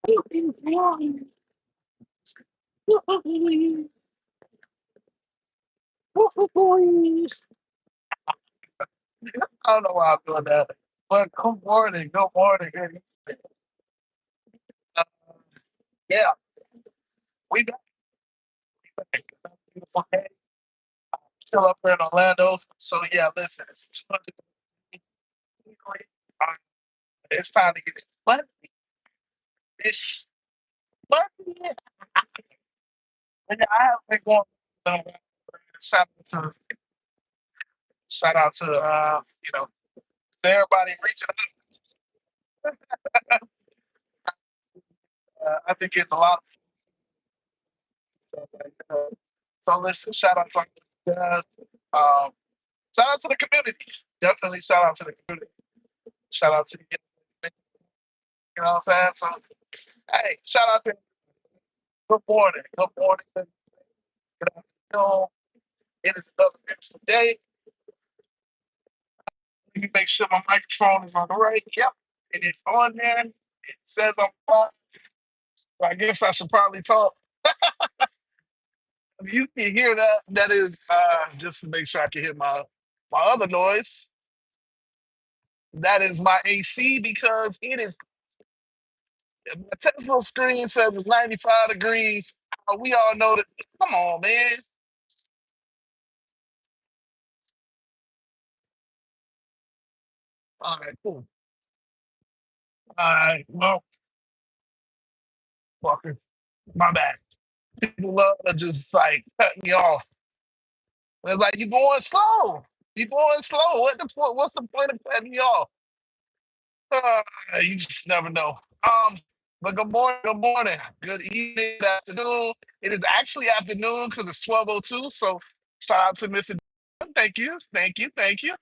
I don't know why I'm doing that. But good morning. Good morning. Uh, yeah, we back. Beautiful day. Still up here in Orlando. So yeah, listen, it's 200 degrees. Uh, It's time to get it. But it's but yeah, I have been going. Uh, shout out to everybody reaching out. I've been getting a lot of stuff. So listen, shout out to all you guys. Um, shout out to the community. Definitely shout out to the community. Shout out to the you know what I'm saying? So hey, shout out to good morning. Good morning. Good afternoon. It is another beautiful day. Let me make sure my microphone is on the right. Yep, it is on there. It says I'm on. So I guess I should probably talk. If you can hear that, that is just to make sure I can hear my other noise. That is my AC because it is my Tesla screen says it's 95 degrees. We all know that. Come on, man. All right, cool. All right, well, fucker, my bad. People love to just like cut me off. It's like you going slow. You going slow. What the point? What's the point of cutting me off? Uh, you just never know. But good morning, good morning, good evening, good afternoon. It is actually afternoon because it's 12:02. So shout out to Mr. Thank you, thank you, thank you.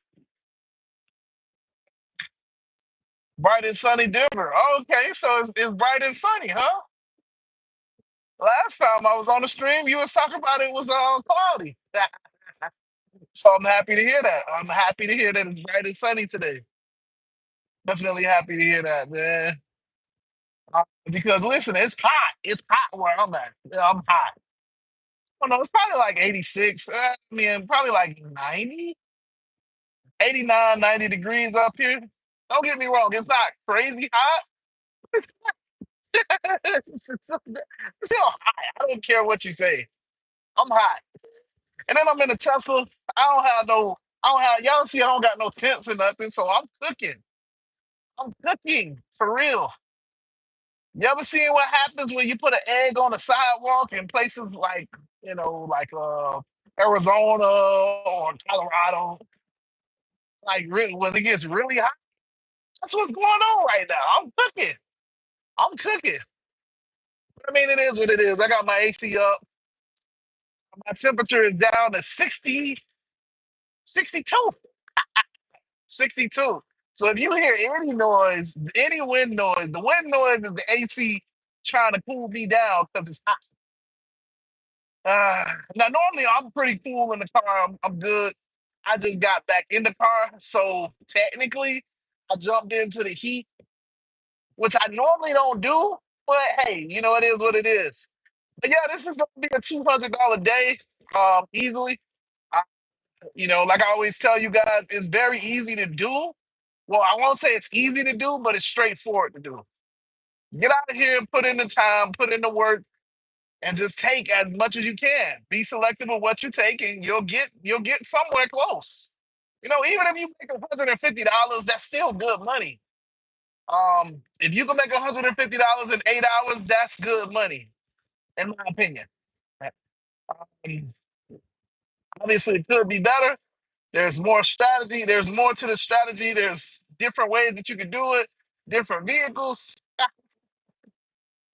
Bright and sunny Denver. Okay, so it's bright and sunny, huh? Last time I was on the stream, you was talking about it was cloudy. So I'm happy to hear that. I'm happy to hear that it's bright and sunny today. Definitely happy to hear that, man. Because listen, it's hot. It's hot where I'm at. Yeah, I'm hot. Oh no, it's probably like 86. I mean, probably like 90, 89, 90 degrees up here. Don't get me wrong, it's not crazy hot. It's, it's still hot. I don't care what you say. I'm hot. And then I'm in a Tesla. I don't have, y'all see, I don't got no tents or nothing. So I'm cooking. I'm cooking for real. You ever seen what happens when you put an egg on a sidewalk in places like, like Arizona or Colorado? Like when it gets really hot, that's what's going on right now. I'm cooking. I'm cooking. I mean, it is what it is. I got my AC up. My temperature is down to 60, 62, 62. So if you hear any noise, any wind noise, the wind noise is the AC trying to cool me down because it's hot. Now, normally I'm pretty cool in the car. I'm good. I just got back in the car. So technically, I jumped into the heat, which I normally don't do. But hey, it is what it is. But yeah, this is going to be a $200 day easily. I, like I always tell you guys, it's very easy to do. Well, I won't say it's easy to do, but it's straightforward to do. Get out of here and put in the time, put in the work, and just take as much as you can. Be selective of what you take, and you'll get somewhere close. Even if you make $150, that's still good money. If you can make $150 in 8 hours, that's good money, in my opinion. Um, Obviously, it could be better. There's more strategy. There's more to the strategy. There's different ways that you can do it, different vehicles.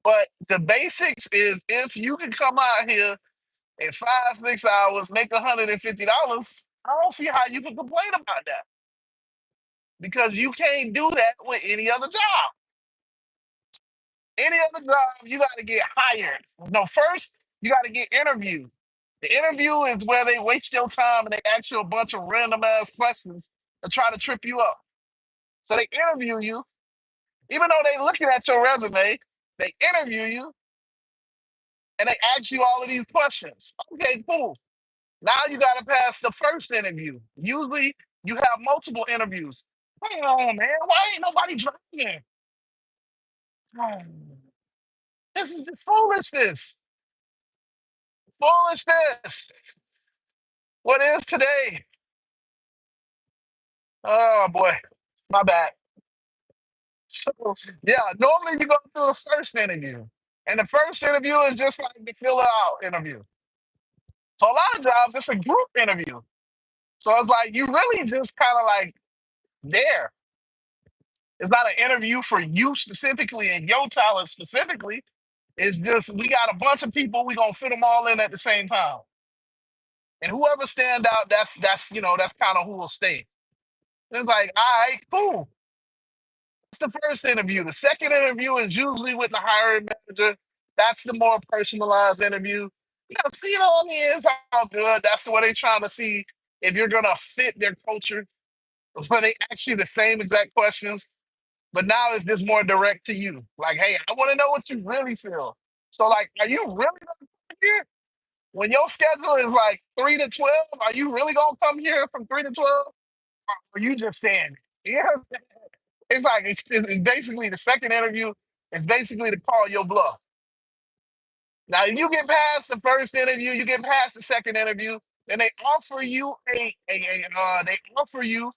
But the basics is if you can come out here in 5, 6 hours, make $150, I don't see how you can complain about that because you can't do that with any other job. Any other job, you got to get hired. No, first, you got to get interviewed. The interview is where they waste your time and they ask you a bunch of random ass questions to try to trip you up. So they interview you, even though they looking at your resume. They interview you and they ask you all of these questions. Okay, cool. Now you got to pass the first interview. Usually you have multiple interviews. Hang on, man. Why ain't nobody driving? This is just foolishness. Foolishness. What is today? Oh boy, my bad. So yeah, normally you go through the first interview, and the first interview is just like the fill out interview. For a lot of jobs, it's a group interview. So it's like you really just kind of like there. It's not an interview for you specifically and your talent specifically. It's just we got a bunch of people. We gonna fit them all in at the same time, and whoever stand out, that's that's kind of who will stay. It's like, all right, cool. It's the first interview. The second interview is usually with the hiring manager. That's the more personalized interview. See it on the is all good. That's the way they're trying to see if you're gonna fit their culture. But they ask you the same exact questions, but now it's just more direct to you. Like, hey, I want to know what you really feel. So, like, are you really gonna come here when your schedule is like 3 to 12? Are you really gonna come here from 3 to 12? Or are you just saying, yeah? It's like it's basically the second interview. It's basically to call your bluff. Now, if you get past the first interview, you get past the second interview, then they offer you they offer you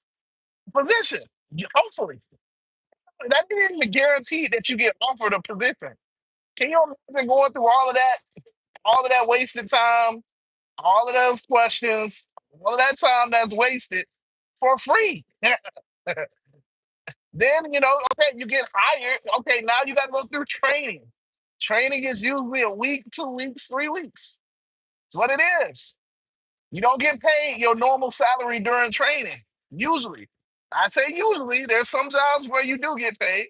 a position. Hopefully, that isn't even guaranteed that you get offered a position. Can you imagine going through all of that wasted time, all of those questions, all of that time that's wasted for free? Then, okay, you get hired. Okay, now you got to go through training. Training is usually a week, 2 weeks, 3 weeks. It's what it is. You don't get paid your normal salary during training. Usually. I say usually. There's some jobs where you do get paid.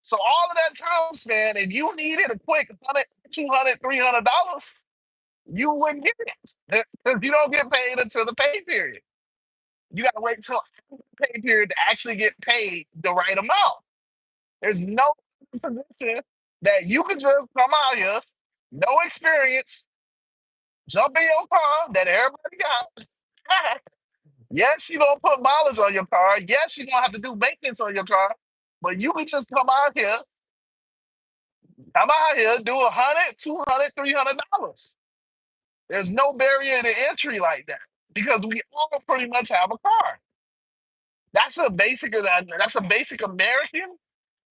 So all of that time spent, if you needed a quick 100, 200, $300, you wouldn't get it. Because you don't get paid until the pay period. You got to wait till the pay period to actually get paid the right amount. There's no position that you can just come out here, no experience, jump in your car that everybody got. Yes, you're gonna put mileage on your car. Yes, you're gonna have to do maintenance on your car. But you can just come out here, do 100, 200, $300. There's no barrier to entry like that because we all pretty much have a car. That's a basic American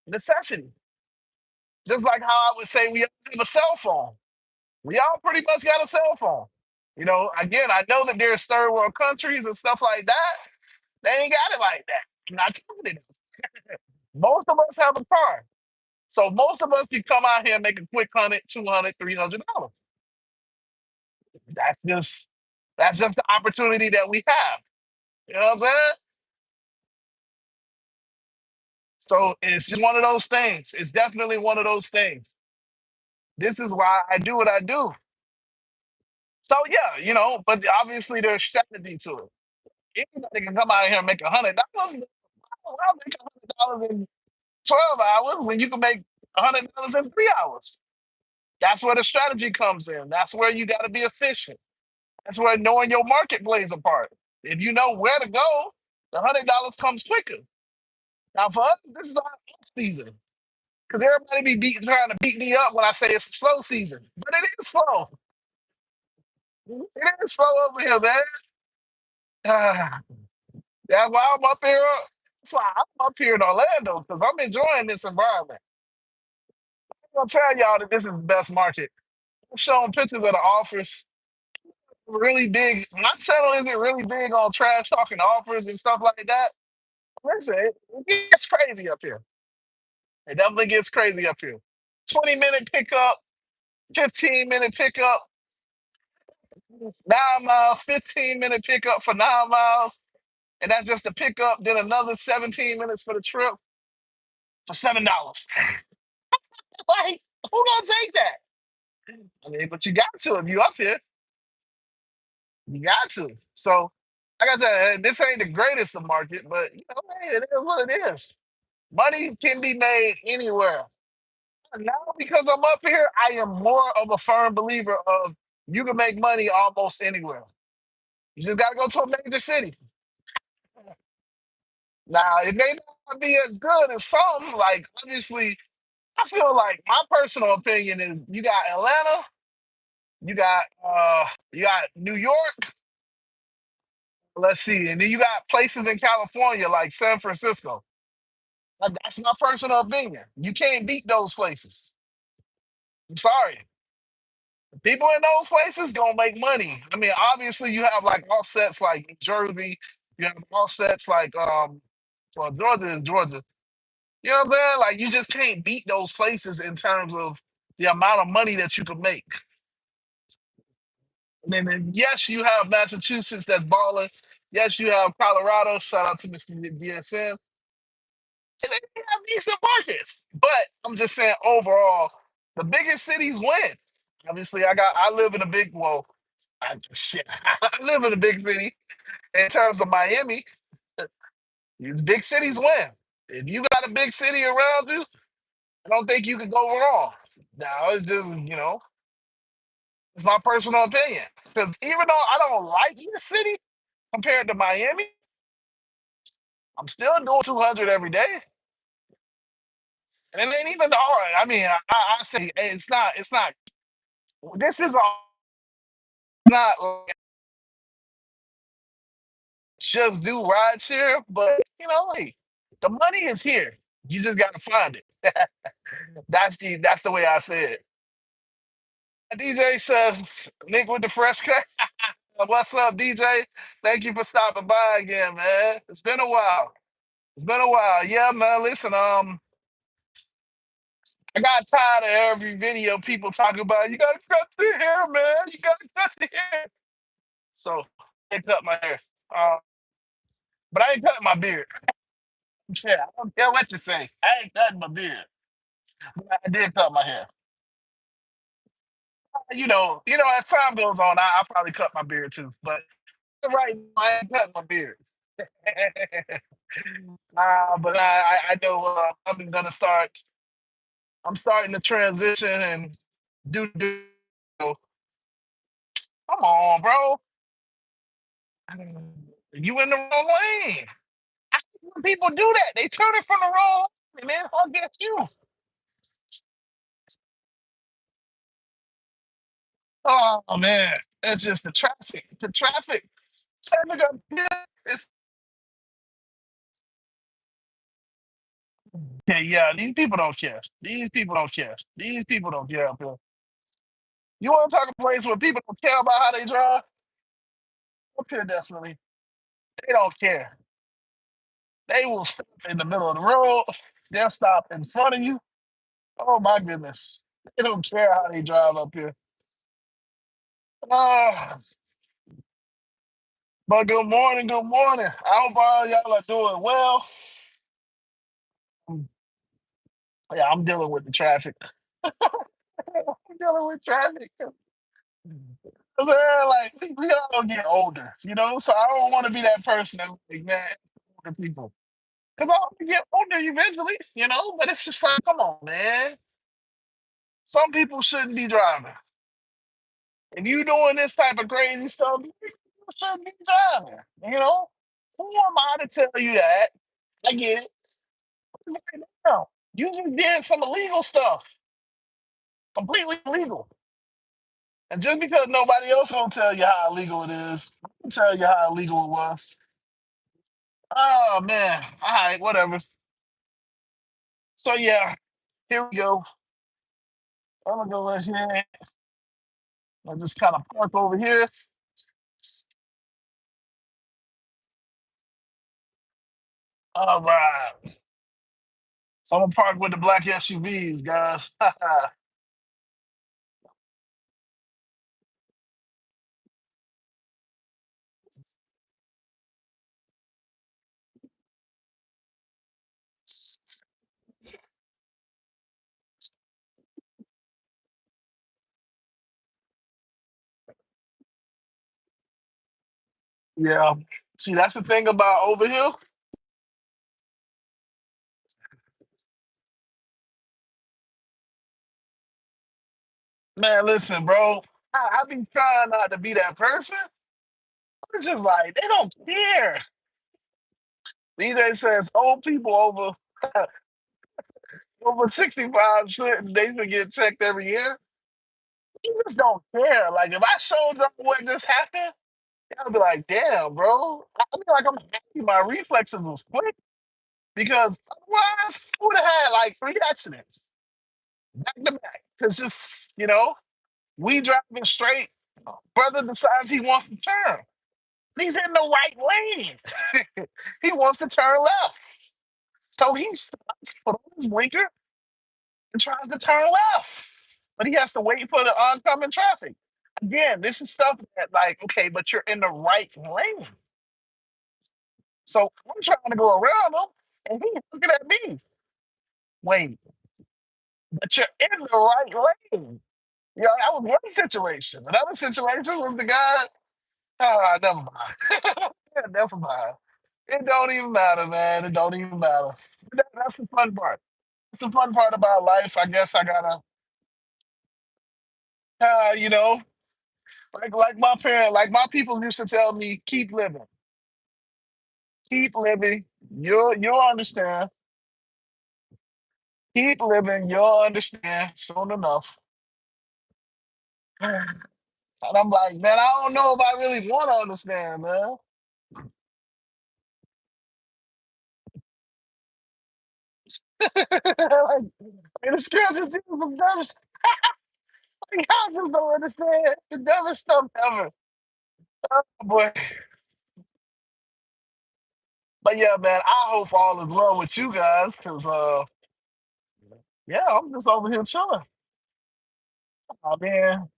necessity. Just like how I would say we all have a cell phone. We all pretty much got a cell phone. Again, I know that there's third world countries and stuff like that. They ain't got it like that. I'm not telling you. Most of us have a car. So most of us can come out here and make a quick 100, 200, $300. That's just that's just the opportunity that we have. You know what I'm saying? So it's just one of those things. It's definitely one of those things. This is why I do what I do. So yeah, but obviously there's strategy to it. Anybody can come out here and make $100. I'll make $100 in 12 hours when you can make $100 in 3 hours. That's where the strategy comes in. That's where you got to be efficient. That's where knowing your market plays a part. If you know where to go, the $100 comes quicker. Now for us, this is our off season because everybody trying to beat me up when I say it's a slow season, but it is slow. It is slow over here, man. Ah, that's why I'm up here. That's why I'm up here in Orlando because I'm enjoying this environment. I'm gonna tell y'all that this is the best market. I'm showing pictures of the offers. Really big. My channel isn't really big on trash talking offers and stuff like that. Listen, it gets crazy up here. It definitely gets crazy up here. 20-minute pickup, 15-minute pickup, 9 miles, 15-minute pickup for 9 miles. And that's just the pickup. Then another 17 minutes for the trip for $7. Like, who gonna take that? I mean, but you got to if you up here. You got to. So, like I said, this ain't the greatest of market, but hey, it is what it is. Money can be made anywhere. Now because I'm up here, I am more of a firm believer of you can make money almost anywhere. You just gotta go to a major city. Now it may not be as good as some. Like obviously, I feel like my personal opinion is you got Atlanta, you got New York. Let's see, and then you got places in California like San Francisco. That's my personal opinion. You can't beat those places. I'm sorry. People in those places gonna make money. I mean, obviously you have like offsets like New Jersey, you have offsets like well Georgia is Georgia. You know what I'm saying? Like you just can't beat those places in terms of the amount of money that you can make. And then yes, you have Massachusetts that's balling. Yes, you have Colorado. Shout out to Mr. DSM. And they have decent markets. But I'm just saying overall, the biggest cities win. Obviously, I live in a big shit. I live in a big city in terms of Miami. These big cities win. If you got a big city around you, I don't think you can go wrong. Now it's just, it's my personal opinion. Because even though I don't like the city compared to Miami, I'm still doing 200 every day. And it ain't even hard. I mean, I say hey, it's not, this is all not like just do ride share, but hey, the money is here. You just got to find it. That's the way I say it. DJ says, Nick with the fresh cut. What's up, DJ? Thank you for stopping by again, man. It's been a while. It's been a while. Yeah, man. Listen, I got tired of every video people talking about. You gotta cut the hair, man. You gotta cut the hair. So I cut my hair. But I ain't cutting my beard. Yeah, I don't care what you say. I ain't cutting my beard. But I did cut my hair. As time goes on, I'll probably cut my beard too. But right now, I ain't cutting my beard. But I know I'm gonna start. I'm starting to transition and do. Come on, bro. You in the wrong lane. I hate when people do that. They turn it from the wrong lane, man. I'll get you. Oh man, it's just the traffic. The traffic up here. It's yeah. These people don't care. These people don't care. These people don't care up here. You want to talk a place where people don't care about how they drive? Up here, definitely. They don't care. They will stop in the middle of the road. They'll stop in front of you. Oh my goodness. They don't care how they drive up here. Uh, but good morning, good morning. I hope all y'all are doing well. Yeah, I'm dealing with the traffic. I'm dealing with traffic. 'Cause, like we all get older, so I don't want to be that person that like, man, older people. Because I'll get older eventually, but it's just like, come on, man. Some people shouldn't be driving. If you doing this type of crazy stuff, you shouldn't be driving. Who am I to tell you that? I get it. It's like, no, you just did some illegal stuff, completely illegal. And just because nobody else gonna tell you how illegal it is, I'll tell you how illegal it was. Oh man. All right, whatever. So yeah, here we go. I'm gonna go let you. I'll just kind of park over here. All right. So I'm gonna park with the black SUVs, guys. Yeah. See, that's the thing about over here. Man, listen, bro. I be trying not to be that person. It's just like they don't care. DJ says old people over 65 should they should get checked every year. You just don't care. Like if I showed them what just happened, I'd be like, damn, bro. I mean, like I'm happy my reflexes was quick because otherwise I would have had like three accidents back to back. Cause just we driving straight. Brother decides he wants to turn. He's in the right lane. He wants to turn left. So he stops, put on his blinker, and tries to turn left. But he has to wait for the oncoming traffic. Again, this is stuff that, like, okay, but you're in the right lane. So I'm trying to go around him, and he's looking at me. Wait, but you're in the right lane. That was one situation. Another situation was the guy. Ah, never mind. Yeah, never mind. It don't even matter, man. It don't even matter. That's the fun part. It's the fun part about life. I guess I gotta, uh, you know, like my parent, like my people used to tell me, keep living. You'll understand. Keep living. You'll understand soon enough. And I'm like, man, I don't know if I really want to understand, man. Like, this girl just did some dumb shit. Like, I just don't understand the dumbest stuff ever. Oh, boy. But yeah, man, I hope all is well with you guys, cause yeah, I'm just over here chilling. Oh man,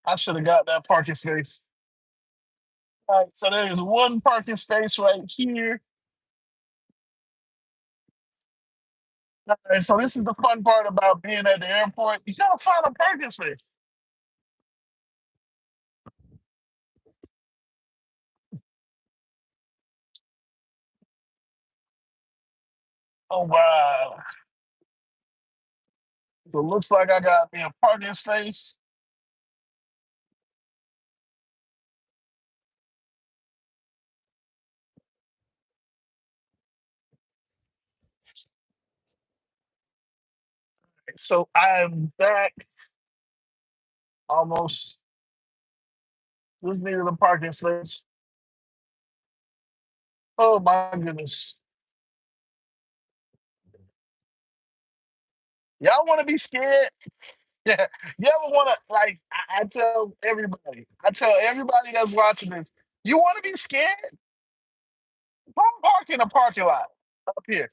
I should have got that parking space. All right, so there's one parking space right here. All right, so this is the fun part about being at the airport. You gotta find a parking space. Oh wow. So it looks like I got me a parking space. So I'm back almost. Just needed a parking space. Oh my goodness. Y'all wanna be scared? Yeah. You ever wanna like I tell everybody that's watching this, you wanna be scared? Come park in a parking lot up here.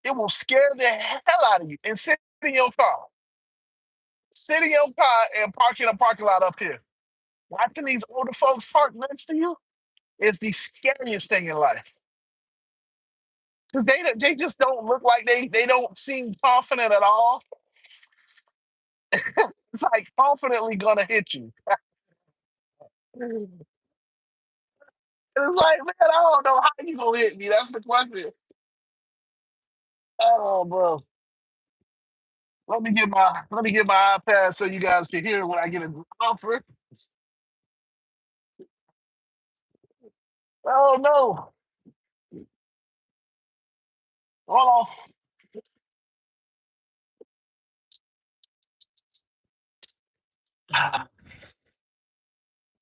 It will scare the hell out of you and sit in your car. Sit in your car and park in a parking lot up here. Watching these older folks park next to you is the scariest thing in life. Because they just don't look like they don't seem confident at all. It's like confidently gonna hit you. It's like, man, I don't know how you gonna hit me. That's the question. Oh, bro. Let me get my iPad so you guys can hear when I get an offer. Oh no. Hold on.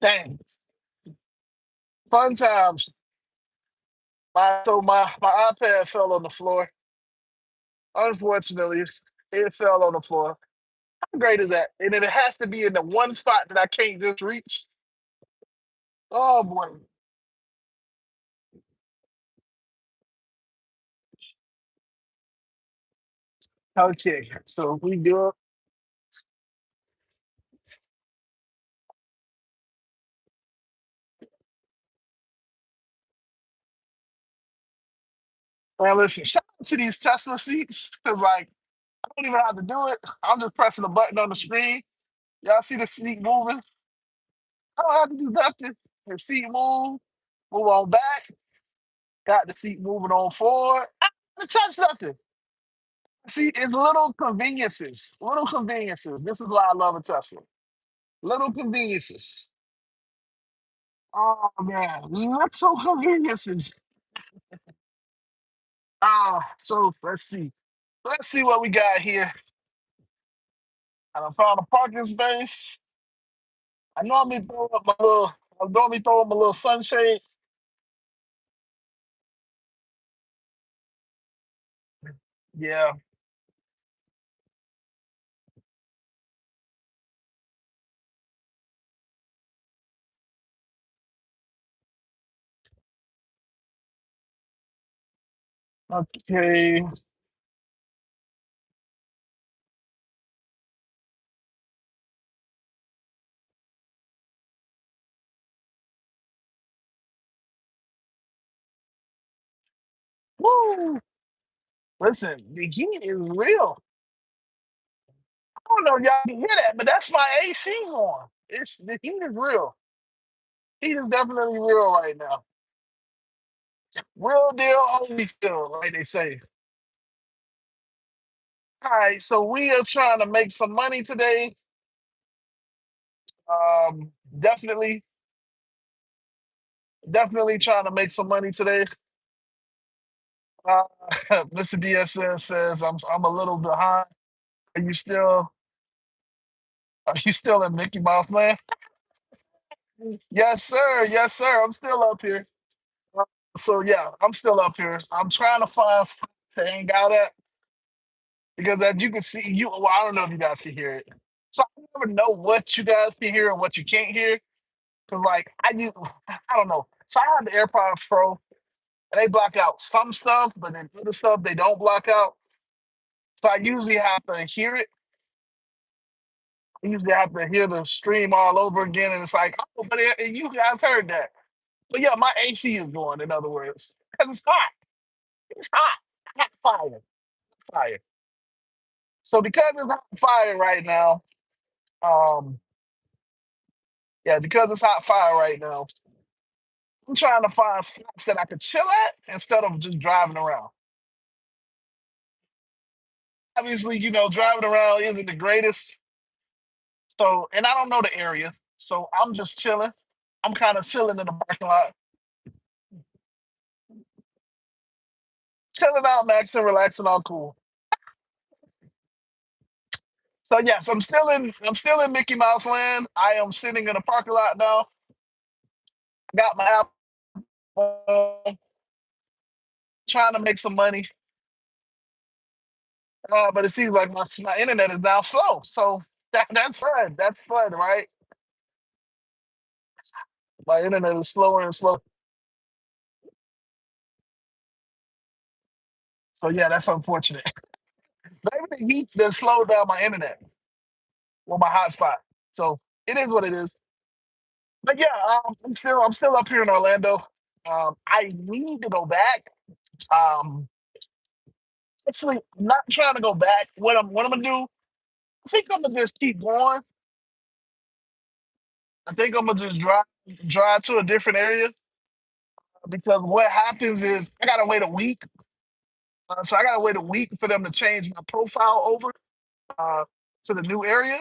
Dang. Fun times. So my iPad fell on the floor. Unfortunately, it fell on the floor. How great is that? And then it has to be in the one spot that I can't just reach. Oh boy. Okay. So we do it. Man, listen, shout out to these Tesla seats. Cause like I don't even have to do it. I'm just pressing the button on the screen. Y'all see the seat moving? I don't have to do nothing. The seat move on back. Got the seat moving on forward. I don't have to touch nothing. See, it's little conveniences. Little conveniences. This is why I love a Tesla. Little conveniences. Oh man, little conveniences. So let's see. Let's see what we got here. I done found a parking space. I normally throw up my little. I normally throw up my little sunshade. Yeah. Okay. Woo! Listen, the heat is real. I don't know if y'all can hear that, but that's my AC on. It's the heat is real. Heat is definitely real right now. Real deal, only feel, like they say. All right, so we are trying to make some money today. Definitely, definitely trying to make some money today. Uh, Mr. DSN says I'm a little behind. Are you still are you still in Mickey Mouse land? Yes, sir. Yes, sir. I'm still up here. Uh, So yeah, I'm still up here. I'm trying to find a spot to hang out at because as you can see, well, I don't know if you guys can hear it. So I never know what you guys can hear and what you can't hear. Cause like I don't know. So I have the AirPods Pro and they block out some stuff, but then other stuff they don't block out. So I usually have to hear it. I usually have to hear the stream all over again, and it's like, oh, but you guys heard that. But yeah, my AC is going. In other words, 'cause it's hot. It's hot. Hot fire. Fire. So because it's hot fire right now, um, yeah, because it's hot fire right now, I'm trying to find spots that I could chill at instead of just driving around. Obviously, driving around isn't the greatest. So, and I don't know the area, so I'm just chilling. I'm kind of chilling in the parking lot, chilling out, maxing, relaxing, all cool. So yes, I'm still in Mickey Mouse land. I am sitting in a parking lot now. Got my app on, trying to make some money. But it seems like my internet is now slow. So that's fun. That's fun, right? My internet is slower and slower. So yeah, that's unfortunate. Maybe the heat that slowed down my internet or my hotspot. So it is what it is. But yeah, I'm still up here in Orlando. I need to go back. Um, Actually, I'm not trying to go back. What I'm gonna do? I think I'm gonna just keep going. I think I'm gonna just drive to a different area because what happens is I gotta wait a week. So I gotta wait a week for them to change my profile over uh, to the new area.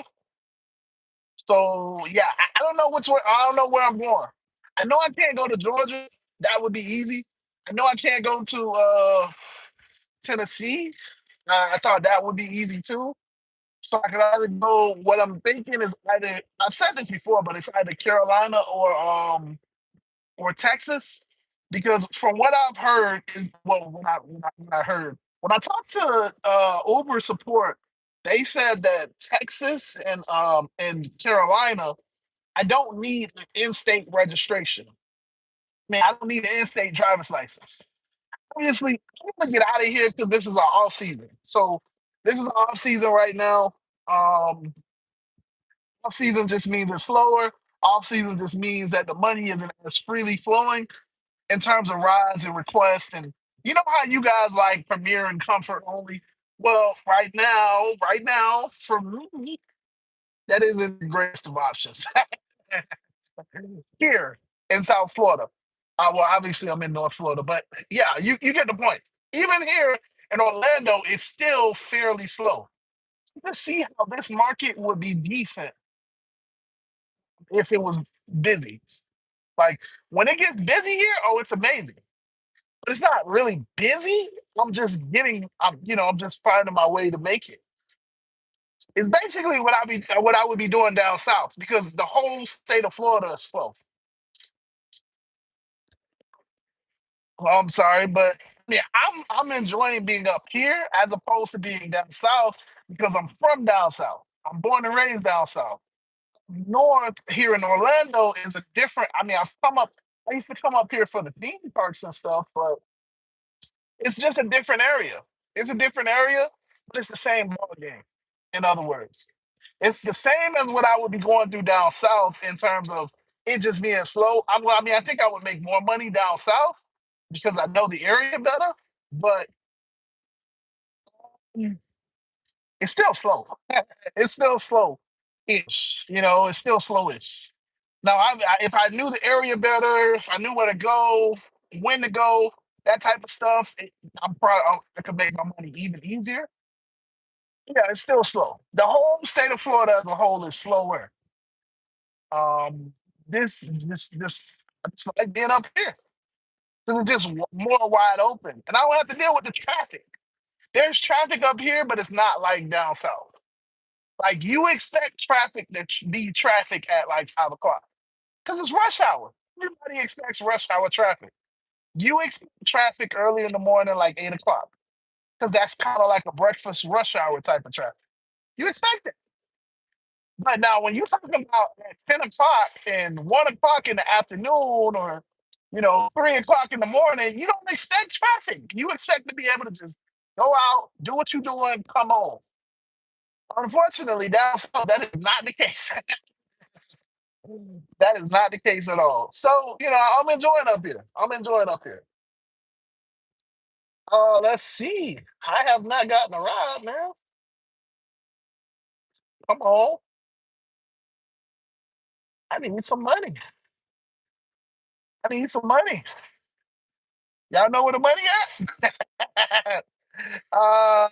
So yeah, I don't know which way. I don't know where I'm going. I know I can't go to Georgia. That would be easy. I know I can't go to Tennessee. I thought that would be easy too. So I could either go. What I'm thinking is either I've said this before, but it's either Carolina or Texas, because from what I've heard is well, when I heard when I talked to Uber support, they said that Texas and Carolina, I don't need an in-state registration. Man, I don't need an in-state driver's license. Obviously, I'm gonna get out of here because this is our off season. So this is off season right now. Um, Off season just means it's slower. Off season just means that the money isn't as freely flowing in terms of rides and requests. And you know how you guys like Premier and Comfort only? Well, right now, for me, that isn't the greatest of options here in South Florida. Well, obviously, I'm in North Florida, but yeah, you get the point. Even here In Orlando, it's still fairly slow. Let's see how this market would be decent if it was busy. Like when it gets busy here, oh, it's amazing. But it's not really busy. I'm just finding my way to make it. It's basically what I would be doing down south because the whole state of Florida is slow. Well, I'm sorry, but yeah, I'm enjoying being up here as opposed to being down south because I'm from down south. I'm born and raised down south. North here in Orlando is a different. I mean, I used to come up here for the theme parks and stuff, but it's just a different area. It's a different area, but it's the same ball game. In other words, it's the same as what I would be going through down south in terms of it just being slow. I mean, I think I would make more money down south because I know the area better, but mm, it's still slow. It's still slow ish. It's still slowish. Now, if I knew the area better, if I knew where to go, when to go, that type of stuff, I could make my money even easier. Yeah, it's still slow. The whole state of Florida as a whole is slower. Um, I just like being up here. 'Cause it's just more wide open, and I don't have to deal with the traffic. There's traffic up here, but it's not like down south. Like you expect traffic to be traffic at like 5 o'clock because it's rush hour. Everybody expects rush hour traffic. You expect traffic early in the morning, like 8 o'clock, because that's kind of like a breakfast rush hour type of traffic. You expect it. But now, when you're talking about at 10 o'clock and 1 o'clock in the afternoon or 3 o'clock in the morning, you don't expect traffic. You expect to be able to just go out, do what you're doing, come home. Unfortunately, that is not the case. That is not the case at all. So, I'm enjoying up here. I'm enjoying up here. Let's see. I have not gotten a ride, man. Come on. I need some money. I need some money. Y'all know where the money at? uh,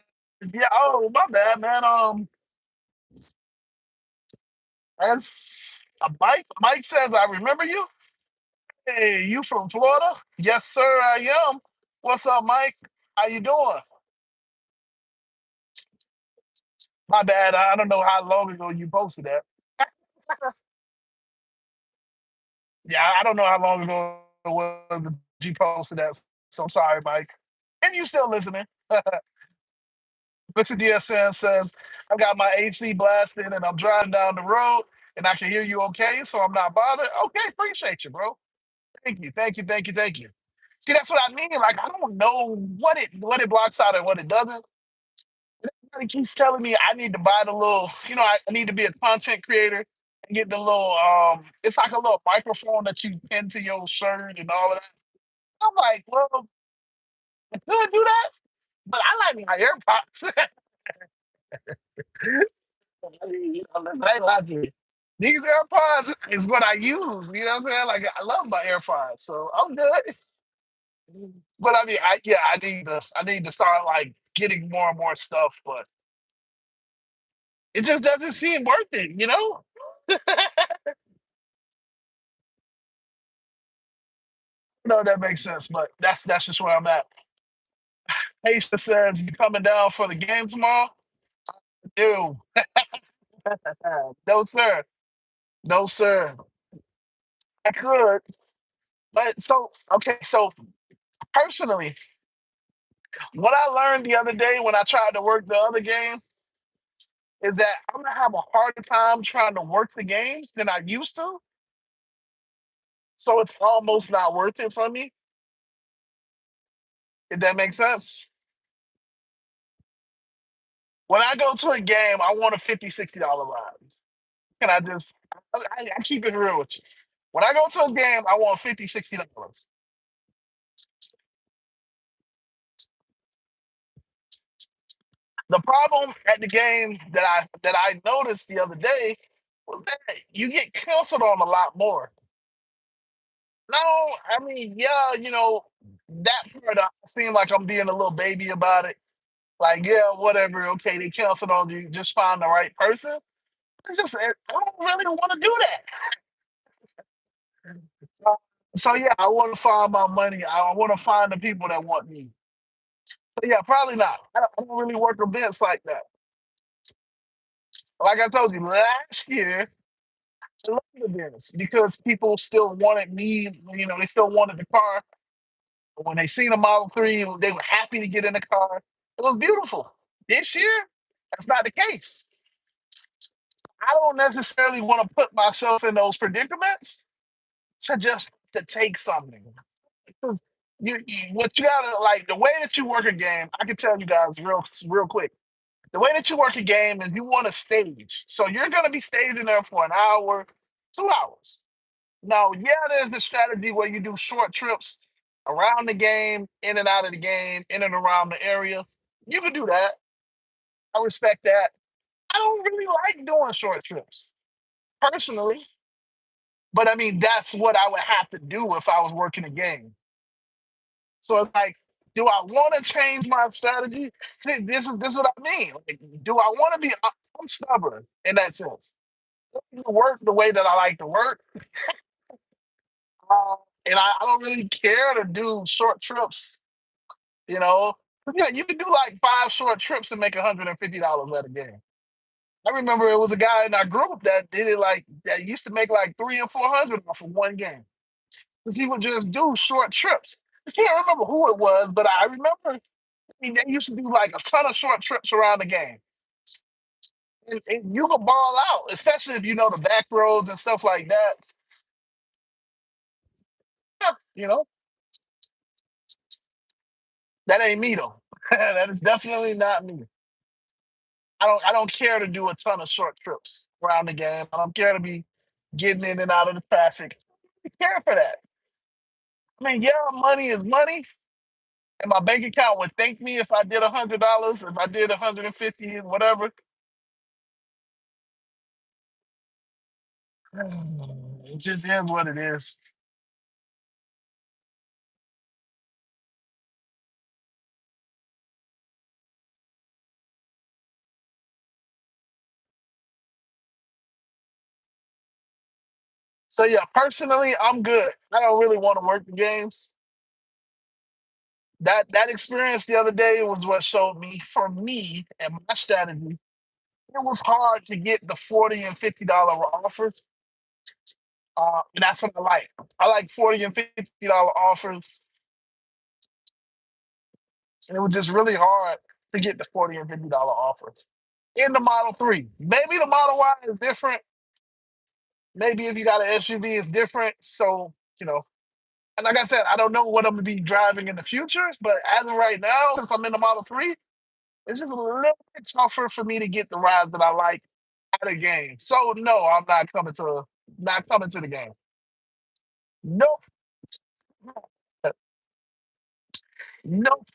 yeah. Oh, my bad, man. That's a Mike. Mike says, "I remember you. Hey, you from Florida? Yes, sir. I am. What's up, Mike? How you doing? My bad. I don't know how long ago you posted that. Yeah, I don't know how long ago it was that you posted that. So I'm sorry, Mike. And you still listening? Mr. DSN says, I got my AC blasted and I'm driving down the road and I can hear you okay, so I'm not bothered. Okay, appreciate you, bro. Thank you, thank you, thank you, thank you. See, that's what I mean. Like, I don't know what it blocks out and what it doesn't. Everybody keeps telling me I need to buy the little, I need to be a content creator and get the little it's like a little microphone that you pin to your shirt and all of that. I'm like, well, I could do that, but I like my AirPods. I mean, let's not lie to you. These AirPods is what I use. You know what I'm saying? Like I love my AirPods, so I'm good. But I mean, I need to start like getting more and more stuff, but it just doesn't seem worth it. No, that makes sense, but that's just where I'm at. Aisha says you coming down for the game tomorrow? Ew. No sir. No sir. I could. But so okay, so personally, what I learned the other day when I tried to work the other games is that I'm gonna have a harder time trying to work the games than I used to. So it's almost not worth it for me. If that makes sense. When I go to a game, I want a $50, $60 ride. Can I just I keep it real with you. When I go to a game, I want 50, $60. The problem at the game that I noticed the other day was that you get canceled on a lot more. No, I mean, yeah, that part I seem like I'm being a little baby about it. Like, yeah, whatever. Okay, they canceled on you. Just find the right person. It's just, I don't really want to do that. So yeah, I want to find my money. I want to find the people that want me. So yeah, probably not. I don't really work events like that. Like I told you last year, I loved events because people still wanted me. You know, they still wanted the car. When they seen a Model 3, they were happy to get in the car. It was beautiful. This year, that's not the case. I don't necessarily want to put myself in those predicaments to just to take something. 'Cause what you gotta like the way that you work a game. I can tell you guys real quick. The way that you work a game is you want to stage. So you're gonna be staging there for an hour, 2 hours. Now, yeah, there's the strategy where you do short trips around the game, in and out of the game, in and around the area. You can do that. I respect that. I don't really like doing short trips personally, but I mean that's what I would have to do if I was working a game. So it's like, do I want to change my strategy? See, this is what I mean. Like, do I want to be? I'm stubborn in that sense. I like to work the way that I like to work, uh, and I don't really care to do short trips. You know, 'cause, yeah, you can do like 5 short trips and make $150 at a game. I remember it was a guy in our group that did it like that used to make like 300 and 400 off of one game because he would just do short trips. I can't remember who it was, but I remember they used to do like a ton of short trips around the game. And you can ball out, especially if you know the back roads and stuff like that. Yeah, you know, that ain't me though. That is definitely not me. I don't care to do a ton of short trips around the game. I don't care to be getting in and out of the traffic. I don't care for that. I mean, yeah, money is money, and my bank account would thank me if I did $100, if I did 150, whatever. It just is what it is. So yeah, personally, I'm good. I don't really want to work the games. That experience the other day was what showed me, for me and my strategy, it was hard to get the $40 and $50 offers. And that's what I like. I like $40 and $50 offers, and it was just really hard to get the $40 and $50 offers in the Model 3. Maybe the Model Y is different. Maybe if you got an SUV, it's different. So, and like I said, I don't know what I'm gonna be driving in the future, but as of right now, since I'm in the Model 3, it's just a little bit tougher for me to get the rides that I like at a game. So no, I'm not coming to the game. Nope. Nope.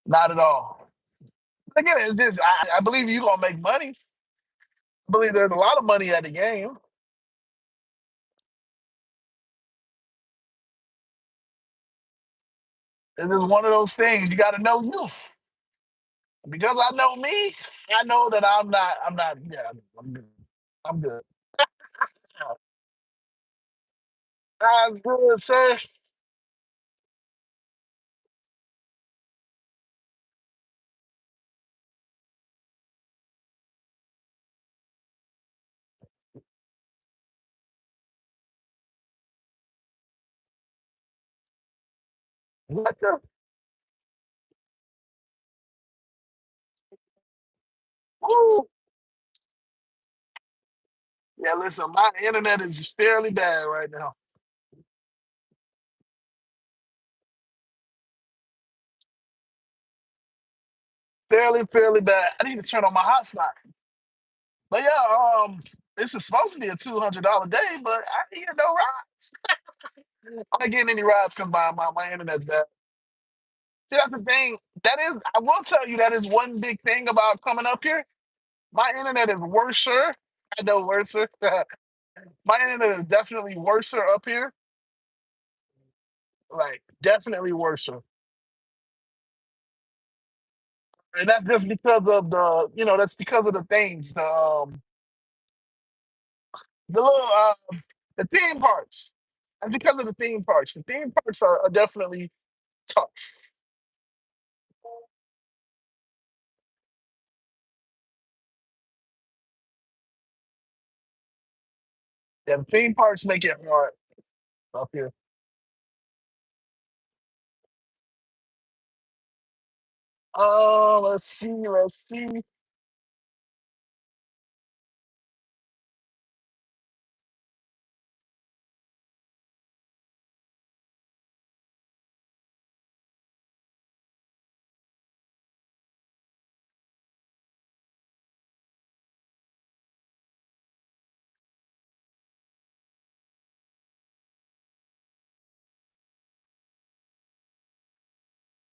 Not at all. Again, it's just I believe you're gonna make money. I believe there's a lot of money at the game. It's just one of those things. You gotta know you. Because I know me, I know that I'm not yeah, I'm good. I'm good. I'm good, sir. What the woo. Yeah, listen, my internet is fairly bad right now. Fairly bad. I need to turn on my hotspot. But yeah, this is supposed to be a $200 day, but I ain't get no rides. I'm not getting any rides because my internet's bad. See, that's the thing. That is, I will tell you, that is one big thing about coming up here. My internet is worser. I know worser. My internet is definitely worser up here. Like, definitely worser. And that's just because of that's because of the things, the little, the theme parks. That's because of the theme parks. The theme parks are definitely tough. Yeah, the theme parks make it hard up here. Let's see, let's see.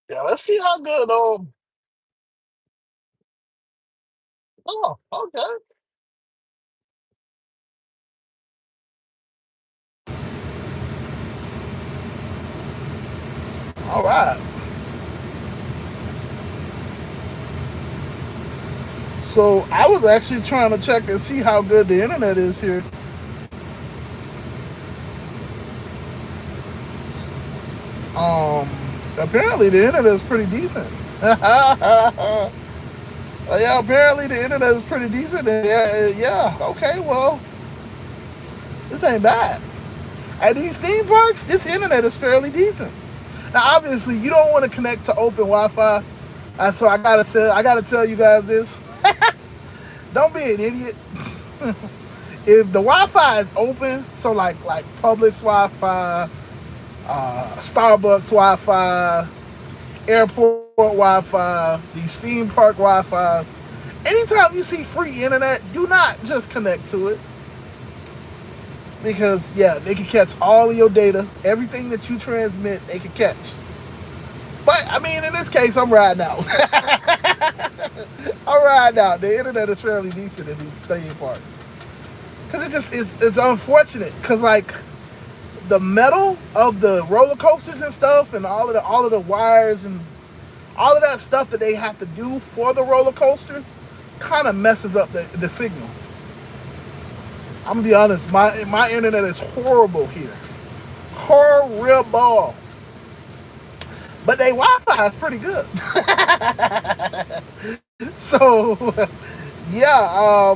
Yeah, let's see how good. Oh, okay. All right. So I was actually trying to check and see how good the internet is here. Um, Apparently the internet is pretty decent. Yeah, apparently the internet is pretty decent. Yeah, yeah. Okay, well, this ain't bad. At these theme parks, this internet is fairly decent. Now, obviously, you don't want to connect to open Wi-Fi, so I gotta tell you guys this: don't be an idiot. If the Wi-Fi is open, so like Publix Wi-Fi, Starbucks Wi-Fi, airport Wi-Fi, these theme park Wi-Fi. Anytime you see free internet, do not just connect to it because yeah, they can catch all of your data, everything that you transmit, they can catch. But I mean, in this case, I'm riding out. I'm riding out. The internet is fairly decent in these theme parks because it just is. It's unfortunate because like the metal of the roller coasters and stuff, and all of the wires and all of that stuff that they have to do for the roller coasters, kind of messes up the signal. I'm gonna be honest, my internet is horrible here, horrible. But they Wi-Fi is pretty good. So yeah,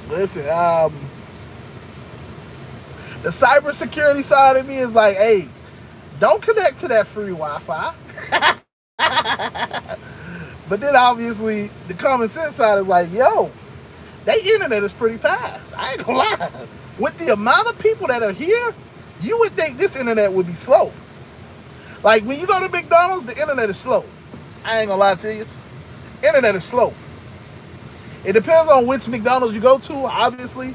listen, the cybersecurity side of me is like, hey, don't connect to that free Wi-Fi. But then obviously the common sense side is like, yo, that internet is pretty fast. I ain't gonna lie. With the amount of people that are here, you would think this internet would be slow. Like when you go to McDonald's, the internet is slow. I ain't gonna lie to you. Internet is slow. It depends on which McDonald's you go to, obviously.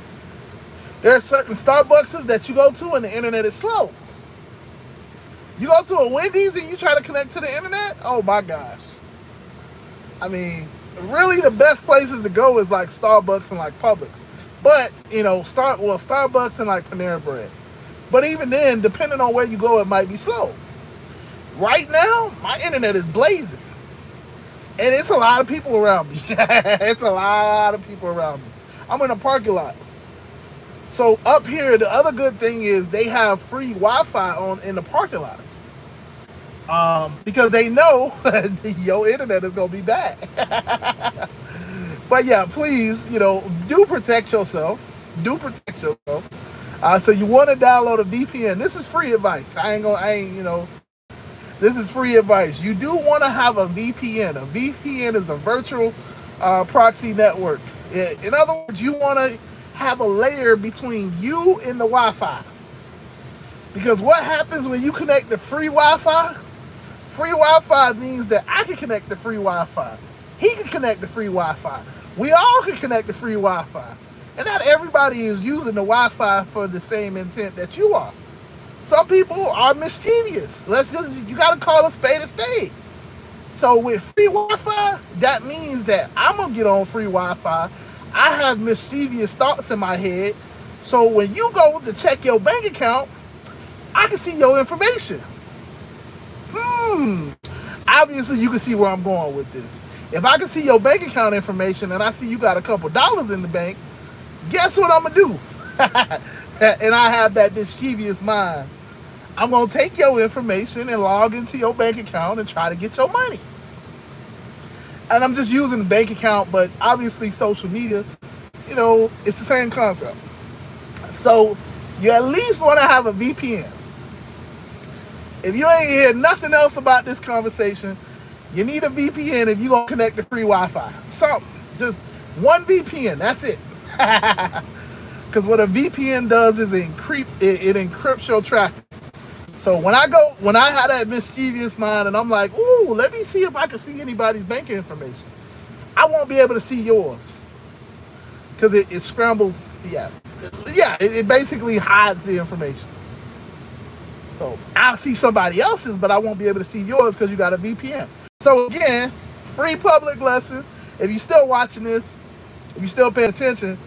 There are certain Starbucks that you go to and the internet is slow. You go to a Wendy's and you try to connect to the internet, oh my gosh. I mean, really the best places to go is like Starbucks and like Publix. But, Starbucks and like Panera Bread. But even then, depending on where you go, it might be slow. Right now, my internet is blazing. And it's a lot of people around me. It's a lot of people around me. I'm in a parking lot. So up here, the other good thing is they have free Wi-Fi on in the parking lots. Because they know your internet is gonna be bad. But yeah, please, do protect yourself. Do protect yourself. So you want to download a VPN. This is free advice. This is free advice. You do want to have a VPN. A VPN is a virtual proxy network. In other words, you want to have a layer between you and the Wi-Fi. Because what happens when you connect to free Wi-Fi? Free Wi-Fi means that I can connect to free Wi-Fi. He can connect to free Wi-Fi. We all can connect to free Wi-Fi. And not everybody is using the Wi-Fi for the same intent that you are. Some people are mischievous. You gotta call a spade a spade. So with free Wi-Fi, that means that I'm gonna get on free Wi-Fi. I have mischievous thoughts in my head. So when you go to check your bank account, I can see your information. Obviously, you can see where I'm going with this. If I can see your bank account information and I see you got a couple dollars in the bank, guess what I'm gonna do? And I have that mischievous mind. I'm gonna take your information and log into your bank account and try to get your money. And I'm just using the bank account, but obviously social media, it's the same concept. So you at least want to have a VPN. If you ain't hear nothing else about this conversation, you need a VPN if you're gonna connect to free Wi-Fi. Something. Just one VPN, that's it. Because what a VPN does is it encrypts your traffic. So when I had that mischievous mind and I'm like, ooh, let me see if I can see anybody's banking information, I won't be able to see yours. Because it scrambles, it basically hides the information. So I'll see somebody else's, but I won't be able to see yours because you got a VPN. So again, free public lesson. If you're still watching this, if you're still paying attention,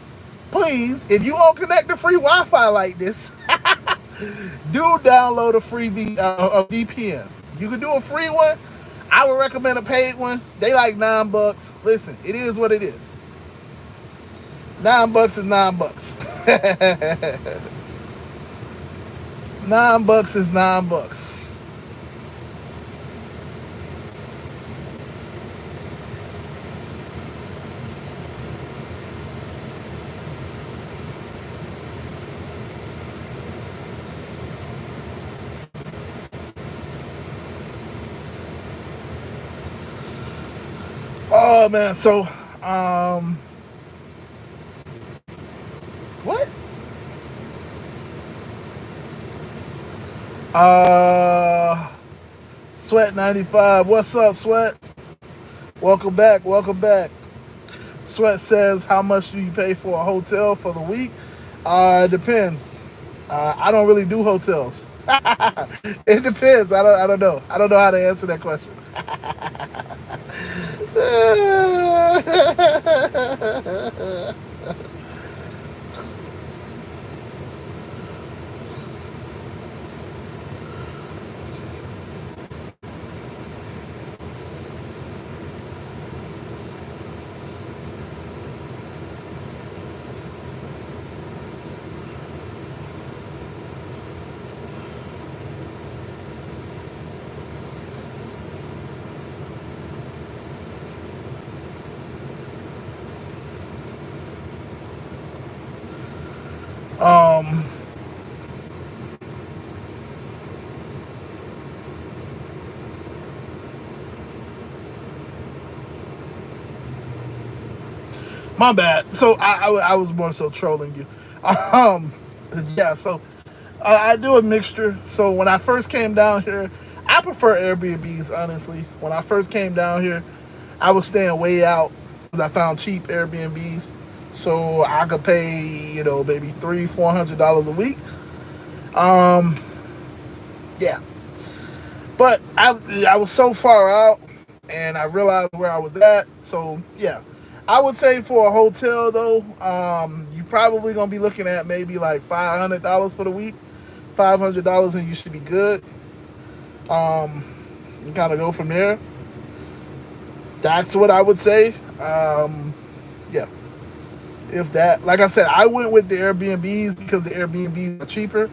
please, if you won't connect to free Wi-Fi like this, do download a free a VPN. You can do a free one. I would recommend a paid one. They like $9. Listen, it is what it is. $9 is $9. $9 is $9. Oh man, so what? Sweat 95. What's up, Sweat? Welcome back. Welcome back. Sweat says, how much do you pay for a hotel for the week? It depends. I don't really do hotels. It depends. I don't know. I don't know how to answer that question. um, my bad. So I was more so trolling you. Um, yeah. So I do a mixture. So when I first came down here, I prefer Airbnbs. Honestly, when I first came down here, I was staying way out because I found cheap Airbnbs, so I could pay maybe $300-400 a week. Um, yeah, but I was so far out, and I realized where I was at. So yeah, I would say for a hotel though, you probably gonna be looking at maybe like $500 for the week, $500, and you should be good. Um, you kind of go from there. That's what I would say. Yeah, if that, like I said, I went with the Airbnbs because the Airbnbs are cheaper,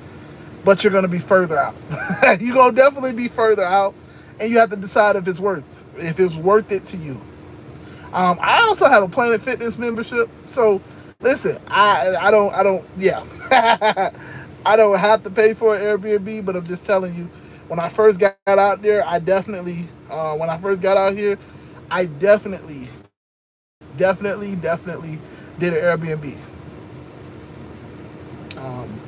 but you're gonna be further out. You're gonna definitely be further out, and you have to decide if it's worth it to you. I also have a Planet Fitness membership, so listen, I don't yeah, I don't have to pay for an Airbnb, but I'm just telling you, when I first got out there, I definitely when I first got out here, I definitely did an Airbnb. Um,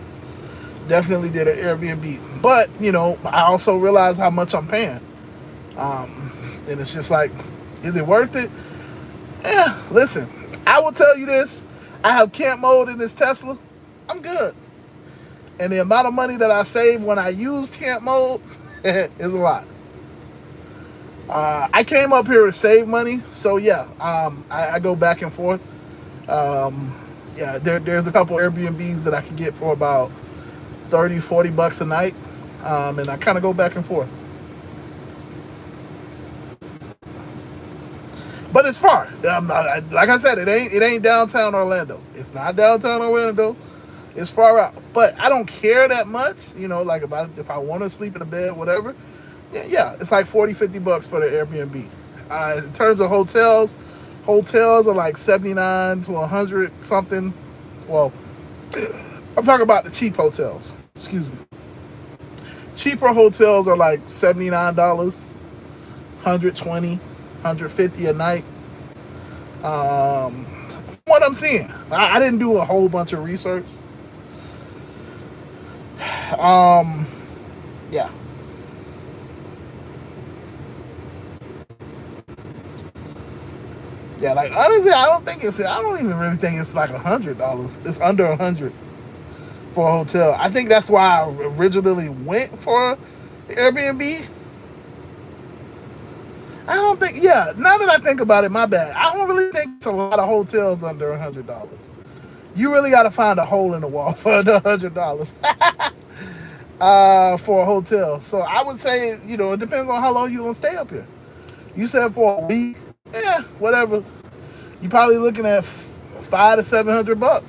Definitely did an Airbnb, but I also realized how much I'm paying, and it's just like, is it worth it? Listen, I will tell you this: I have camp mode in this Tesla. I'm good, and the amount of money that I saved when I used camp mode is a lot. I came up here to save money, so yeah, I go back and forth. Um, yeah, there's a couple Airbnbs that I can get for about 30-40 bucks a night, and I kind of go back and forth. but it's far. Like I said, it ain't downtown Orlando. It's not downtown Orlando. It's far out. But I don't care that much. Like if I want to sleep in a bed, whatever. Yeah, it's like 40, $50 for the Airbnb. In terms of hotels are like 79 to 100 something. Well, I'm talking about the cheap hotels. Excuse me. Cheaper hotels are like $79, 120, 150 a night. From what I'm seeing, I didn't do a whole bunch of research. Yeah. Yeah, like honestly, I don't even really think it's like $100. It's under 100 for a hotel. I think that's why I originally went for the Airbnb. I don't think. Yeah, now that I think about it, my bad. I don't really think it's a lot of hotels under $100. You really got to find a hole in the wall for under $100 for a hotel. So I would say, it depends on how long you're gonna stay up here. You said for a week, yeah, whatever. You're probably looking at $500 to $700.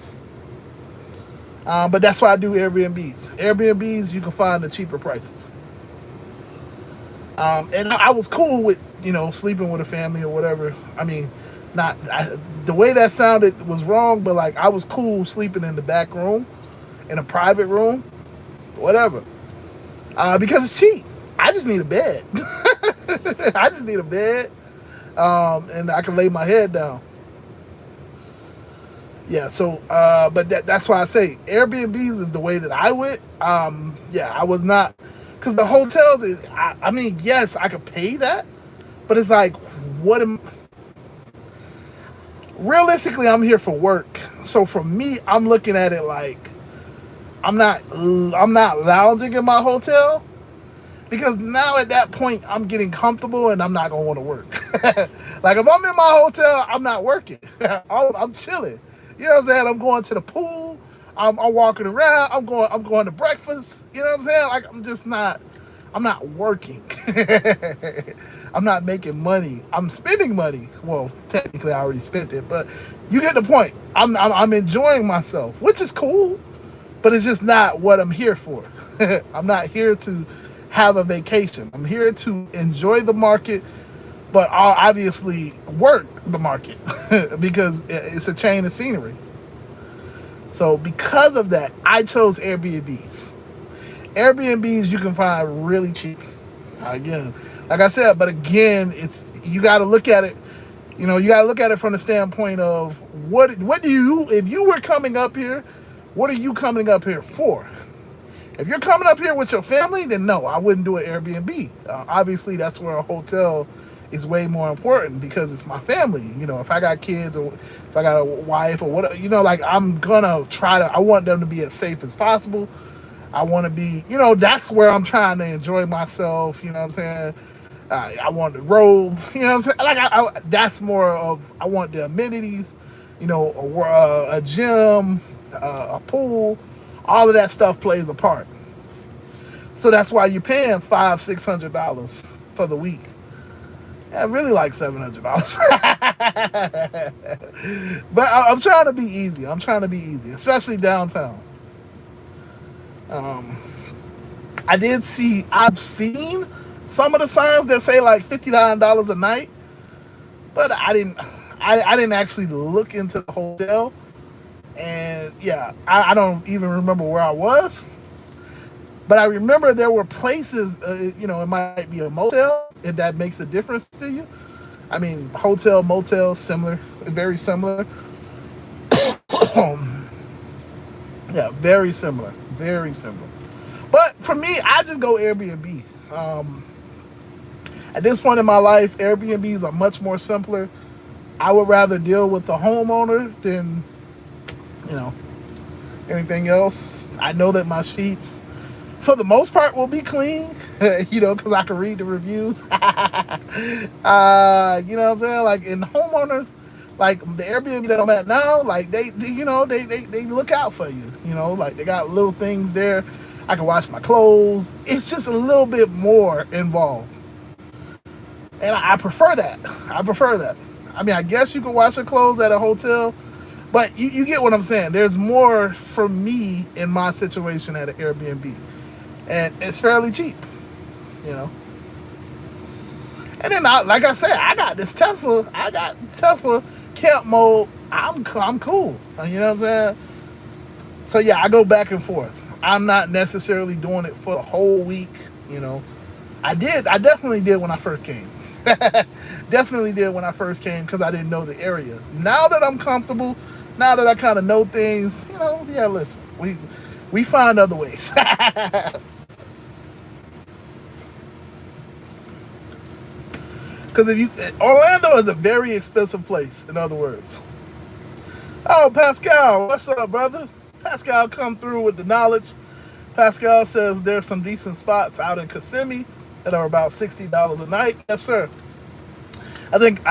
But that's why I do Airbnbs. Airbnbs, you can find the cheaper prices. And I was cool with sleeping with a family or whatever. I mean, the way that sounded was wrong, but like I was cool sleeping in the back room, in a private room, whatever. Because it's cheap. I just need a bed. I just need a bed, and I can lay my head down. Yeah, so but that's why I say Airbnbs is the way that I went. Yeah, I was not, because the hotels. I mean, yes, I could pay that, but it's like, what am? Realistically, I'm here for work, so for me, I'm looking at it like I'm not lounging in my hotel, because now at that point I'm getting comfortable and I'm not gonna want to work. Like if I'm in my hotel, I'm not working. I'm chilling. You know what I'm saying? I'm going to the pool. I'm walking around. I'm going to breakfast. You know what I'm saying? Like I'm not working. I'm not making money. I'm spending money. Well, technically I already spent it, but you get the point. I'm enjoying myself, which is cool, but it's just not what I'm here for. I'm not here to have a vacation. I'm here to enjoy the market, but I'll obviously work the market because it's a change of scenery. So because of that, I chose Airbnbs. Airbnbs you can find really cheap. Again, like I said, but again, you got to look at it. You got to look at it from the standpoint of what do you, if you were coming up here, what are you coming up here for? If you're coming up here with your family, then no, I wouldn't do an Airbnb. Obviously, that's where a hotel is way more important, because it's my family. If I got kids or if I got a wife or whatever, like I'm gonna I want them to be as safe as possible. I want to be, that's where I'm trying to enjoy myself. You know what I'm saying? I want the robe. You know what I'm saying? Like that's more of, I want the amenities. A gym, a pool, all of that stuff plays a part. So that's why you're paying $500-$600 for the week. Yeah, I really like $700. But I'm trying to be easy. Especially downtown. I've seen some of the signs that say like $59 a night, but I didn't actually look into the hotel. And yeah, I don't even remember where I was, but I remember there were places, it might be a motel, if that makes a difference to you. I mean, hotel, motel, similar, very similar. Yeah, very similar, very similar. But for me, I just go Airbnb. At this point in my life, Airbnbs are much more simpler. I would rather deal with the homeowner than, anything else. I know that my sheets, for the most part, will be clean, because I can read the reviews. You know what I'm saying? Like in homeowners, like the Airbnb that I'm at now, like they look out for you. Like they got little things there. I can wash my clothes. It's just a little bit more involved, and I prefer that. I mean, I guess you can wash your clothes at a hotel, but you get what I'm saying. There's more for me in my situation at an Airbnb, and it's fairly cheap, you know. And then, like I said, I got this Tesla. I got Tesla camp mode. I'm cool. You know what I'm saying? So yeah, I go back and forth. I'm not necessarily doing it for the whole week. You know, I did. I definitely did when I first came. Definitely did when I first came because I didn't know the area. Now that I'm comfortable, now that I kind of know things, you know, yeah. Listen, we find other ways. Because if you Orlando is a very expensive place. In other words, oh Pascal, what's up, brother? Pascal come through with the knowledge. Pascal says there's some decent spots out in Kissimmee that are about $60 a night. Yes, sir. I think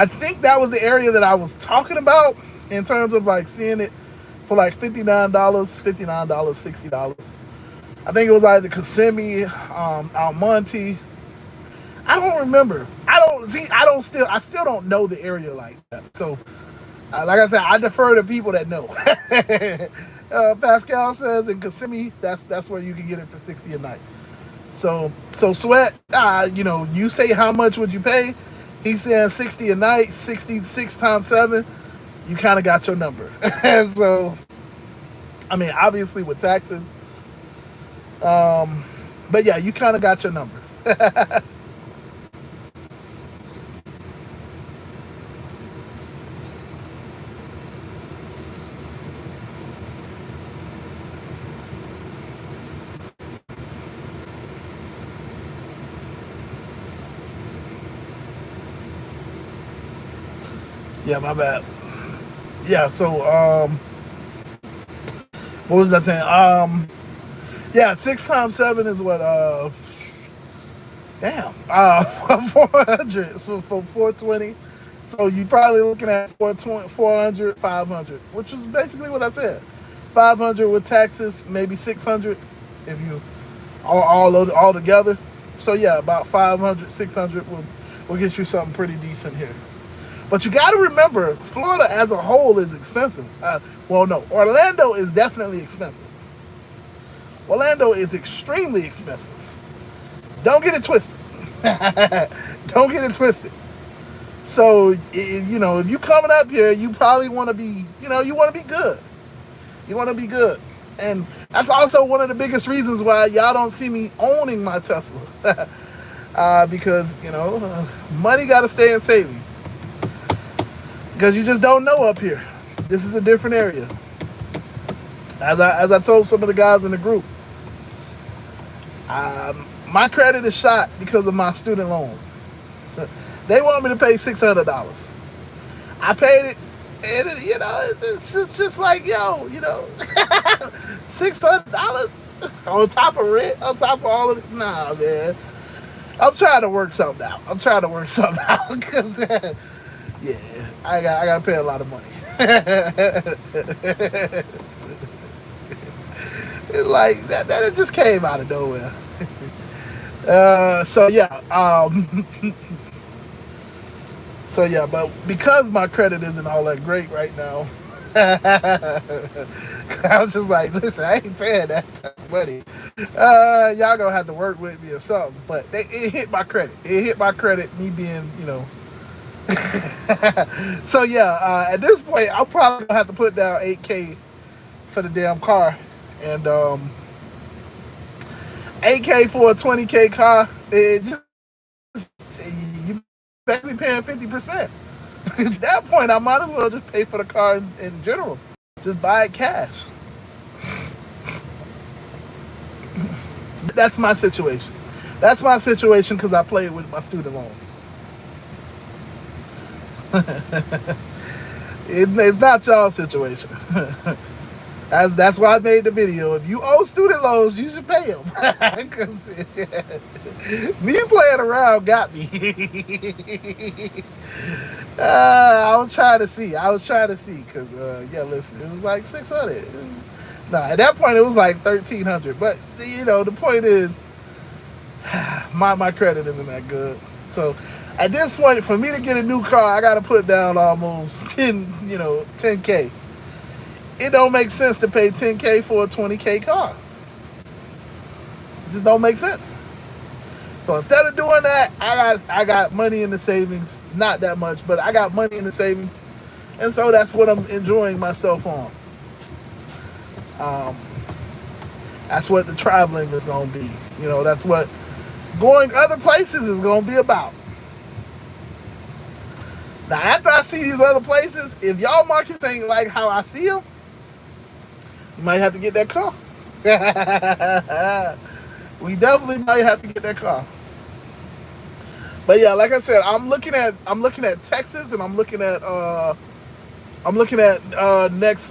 that was the area that I was talking about in terms of like seeing it for like $59, $60. I think it was either Kissimmee, Almonte. I don't remember. I still don't know the area like that. So, like I said, I defer to people that know. Pascal says in Kissimmee, that's where you can get it for 60 a night. So Sweat, you say how much would you pay? He's saying 60 a night, 66 times 7. You kind of got your number. So, I mean, obviously with taxes, but yeah, you kind of got your number. Yeah, my bad. Yeah, so what was I saying? Yeah, 6 times 7 is what damn 400. So for 420. So you probably looking at 420, 400, 500, which is basically what I said. 500 with taxes, maybe 600 if you all together. So yeah, about 500, 600 will get you something pretty decent here. But you got to remember, Florida as a whole is expensive. Well, no, Orlando is definitely expensive. Orlando is extremely expensive. Don't get it twisted. Don't get it twisted. So, if you coming up here, you probably want to be, you want to be good. You want to be good. And that's also one of the biggest reasons why y'all don't see me owning my Tesla. Because, money got to stay in savings. Because you just don't know up here. This is a different area. As I told some of the guys in the group, my credit is shot because of my student loan. They want me to pay $600. I paid it, and it's just like $600 on top of rent, on top of all of it. Nah, man. I'm trying to work something out. Because yeah, I got to pay a lot of money. It's like that. It just came out of nowhere. So yeah. So yeah, but because my credit isn't all that great right now, I was just like, listen, I ain't paying that type of money. Y'all gonna have to work with me or something. But it hit my credit. It hit my credit. Me being, So yeah, at this point, I'm probably gonna have to put down $8K for the damn car, and $8K for a $20K car. It just you better be paying 50%. At that point, I might as well just pay for the car in general. Just buy it cash. That's my situation. That's my situation because I played with my student loans. It's not y'all's situation. That's why I made the video. If you owe student loans, you should pay them. Because me playing around got me. I was trying to see. Because, listen, it was like 600. No, at that point, it was like 1,300. But, the point is, my credit isn't that good. So, At this point, for me to get a new car, I got to put down almost 10K. It don't make sense to pay 10K for a 20K car. It just don't make sense. So instead of doing that, I got money in the savings. Not that much, but I got money in the savings, and so that's what I'm enjoying myself on. Um, that's what the traveling is going to be. That's what going other places is going to be about. Now, after I see these other places, if y'all markets ain't like how I see them, you might have to get that car. We definitely might have to get that car. But yeah, like I said, I'm looking at Texas, and I'm looking at next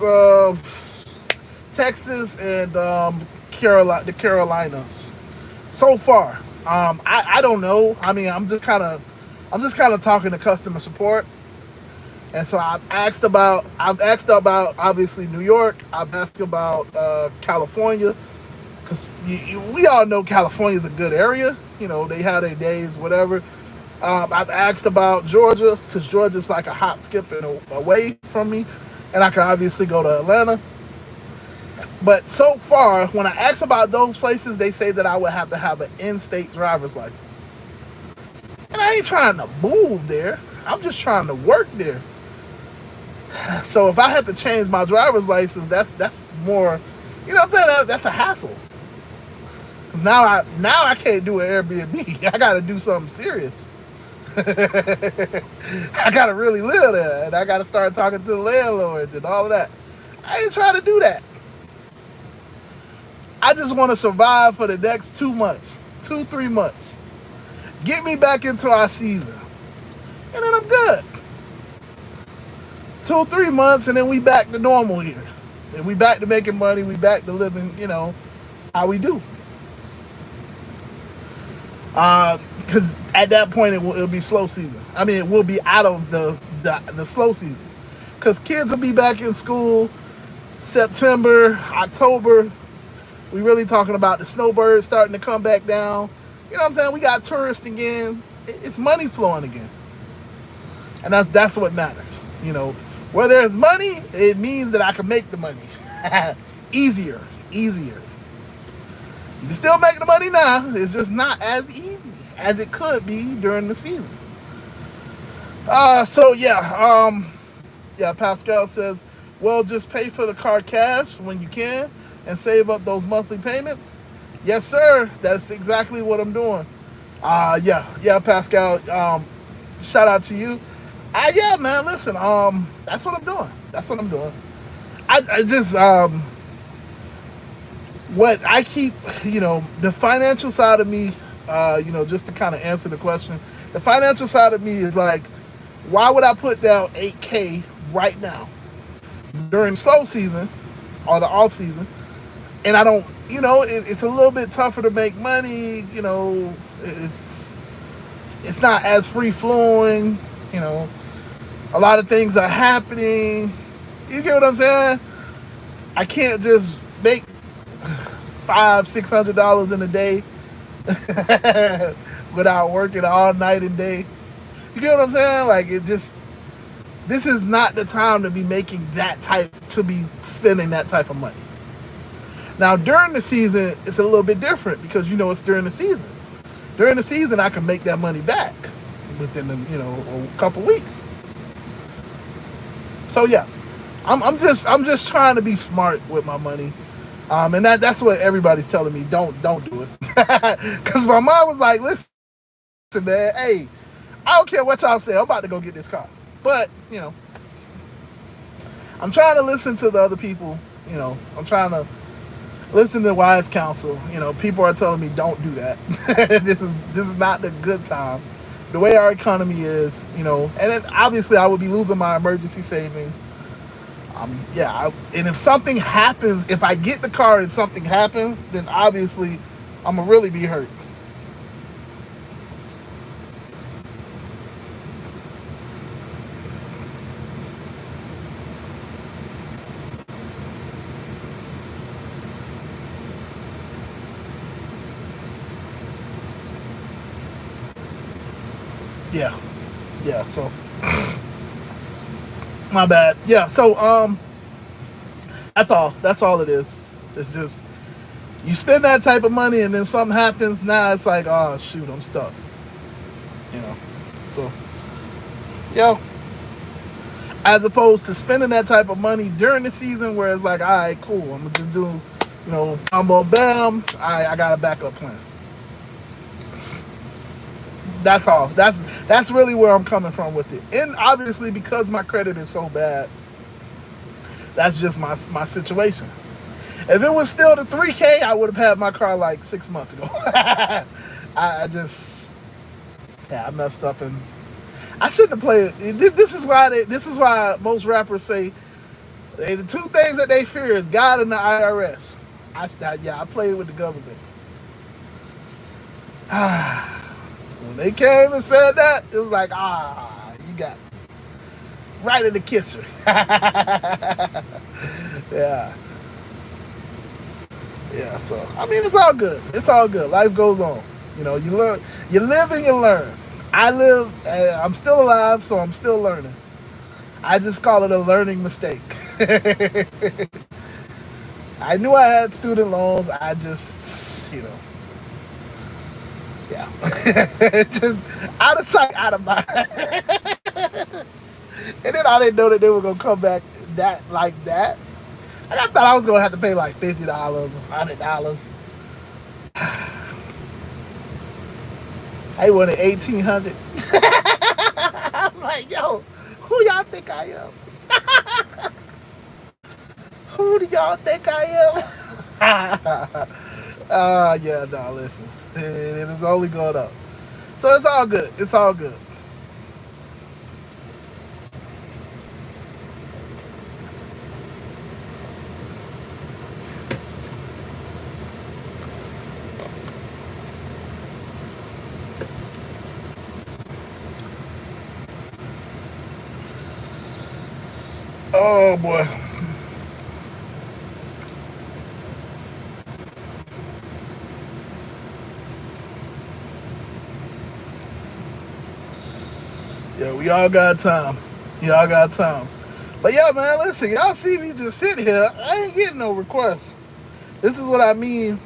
Texas and the Carolinas. So far, I don't know. I mean, I'm just kind of talking to customer support, and so I've asked about obviously New York. I've asked about California, because we all know California is a good area. They have their days, whatever. I've asked about Georgia, because Georgia's like a hop, skip, and away from me, and I can obviously go to Atlanta. But so far, when I ask about those places, they say that I would have to have an in-state driver's license. And I ain't trying to move there. I'm just trying to work there. So if I had to change my driver's license, that's more, what I'm saying? That's a hassle. Now I can't do an Airbnb. I got to do something serious. I got to really live there, and I got to start talking to the landlords and all of that. I ain't trying to do that. I just want to survive for the next 2 months, 3 months. Get me back into our season, and then I'm good. 2 3 months, and then we back to normal here, and we back to making money. We back to living, how we do. Because at that point it'll be slow season. I mean, it will be out of the slow season, because kids will be back in school September, October. We really talking about the snowbirds starting to come back down. What I'm saying? We got tourists again. It's money flowing again, and that's what matters. Where there's money, it means that I can make the money easier. You can still make the money now. It's just not as easy as it could be during the season. So yeah, Pascal says, well, just pay for the car cash when you can and save up those monthly payments. Yes, sir. That's exactly what I'm doing. Yeah, Pascal. Shout out to you. Yeah, man. Listen. That's what I'm doing. I just what I keep, the financial side of me, just to kind of answer the question, the financial side of me is like, why would I put down 8K right now during slow season or the off season? And I don't, it's a little bit tougher to make money. It's not as free flowing. A lot of things are happening. You get what I'm saying? I can't just make $500-600 in a day without working all night and day. You get what I'm saying? Like, this is not the time to be spending that type of money. Now, during the season, it's a little bit different, because it's during the season. During the season, I can make that money back within a couple weeks. So yeah, I'm just trying to be smart with my money. And that's what everybody's telling me. Don't do it. Because my mom was like, listen, man, hey, I don't care what y'all say. I'm about to go get this car. But, I'm trying to listen to the other people. I'm trying to listen to wise counsel. People are telling me don't do that. This is not the good time. The way our economy is, and then obviously I would be losing my emergency savings. And if something happens, if I get the car and something happens, then obviously I'm gonna really be hurt. Yeah, yeah. So my bad. Yeah. So that's all. That's all it is. It's just you spend that type of money and then something happens. Now it's like, oh shoot, I'm stuck. You know. So yeah. As opposed to spending that type of money during the season where it's like, all right, cool, I'm gonna just do, combo bam. I got a backup plan. That's all. That's really where I'm coming from with it. And obviously, because my credit is so bad, that's just my situation. If it was still the 3K, I would have had my car like 6 months ago. I just, yeah, I messed up and I shouldn't have played. This is why most rappers say the two things that they fear is God and the IRS. I played with the government. When they came and said that, it was like, you got me. Right in the kisser. Yeah. Yeah, so I mean it's all good. It's all good. Life goes on. You learn, you live and you learn. I live. I'm still alive, so I'm still learning. I just call it a learning mistake. I knew I had student loans. I just, yeah, just out of sight, out of mind. And then I didn't know that they were gonna come back that like that. I thought I was gonna have to pay like $50 or $100. I wanted 1,800. I'm like, yo, who y'all think I am? Who do y'all think I am? Yeah, no, listen, it is only going up, so it's all good. It's all good. Oh boy. Yeah, we all got time. Y'all got time. But yeah, man, listen, y'all see me just sit here. I ain't getting no requests. This is what I mean.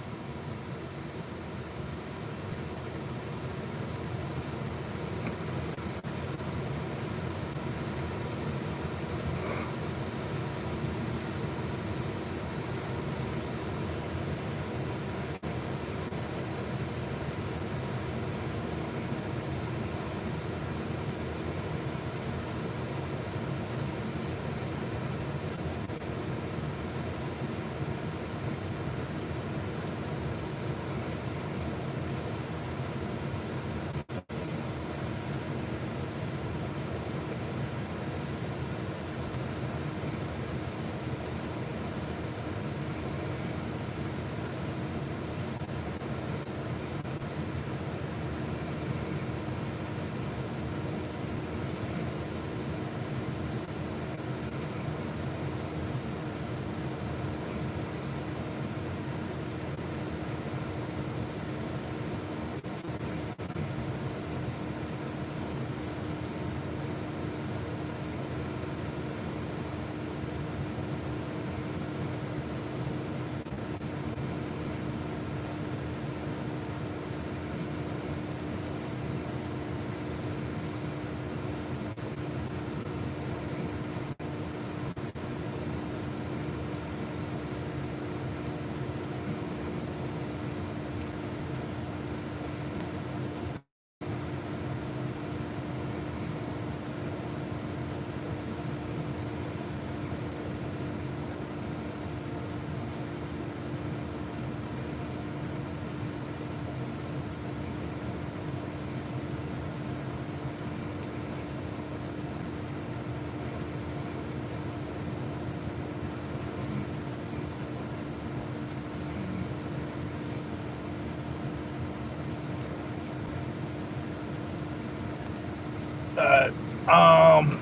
Um,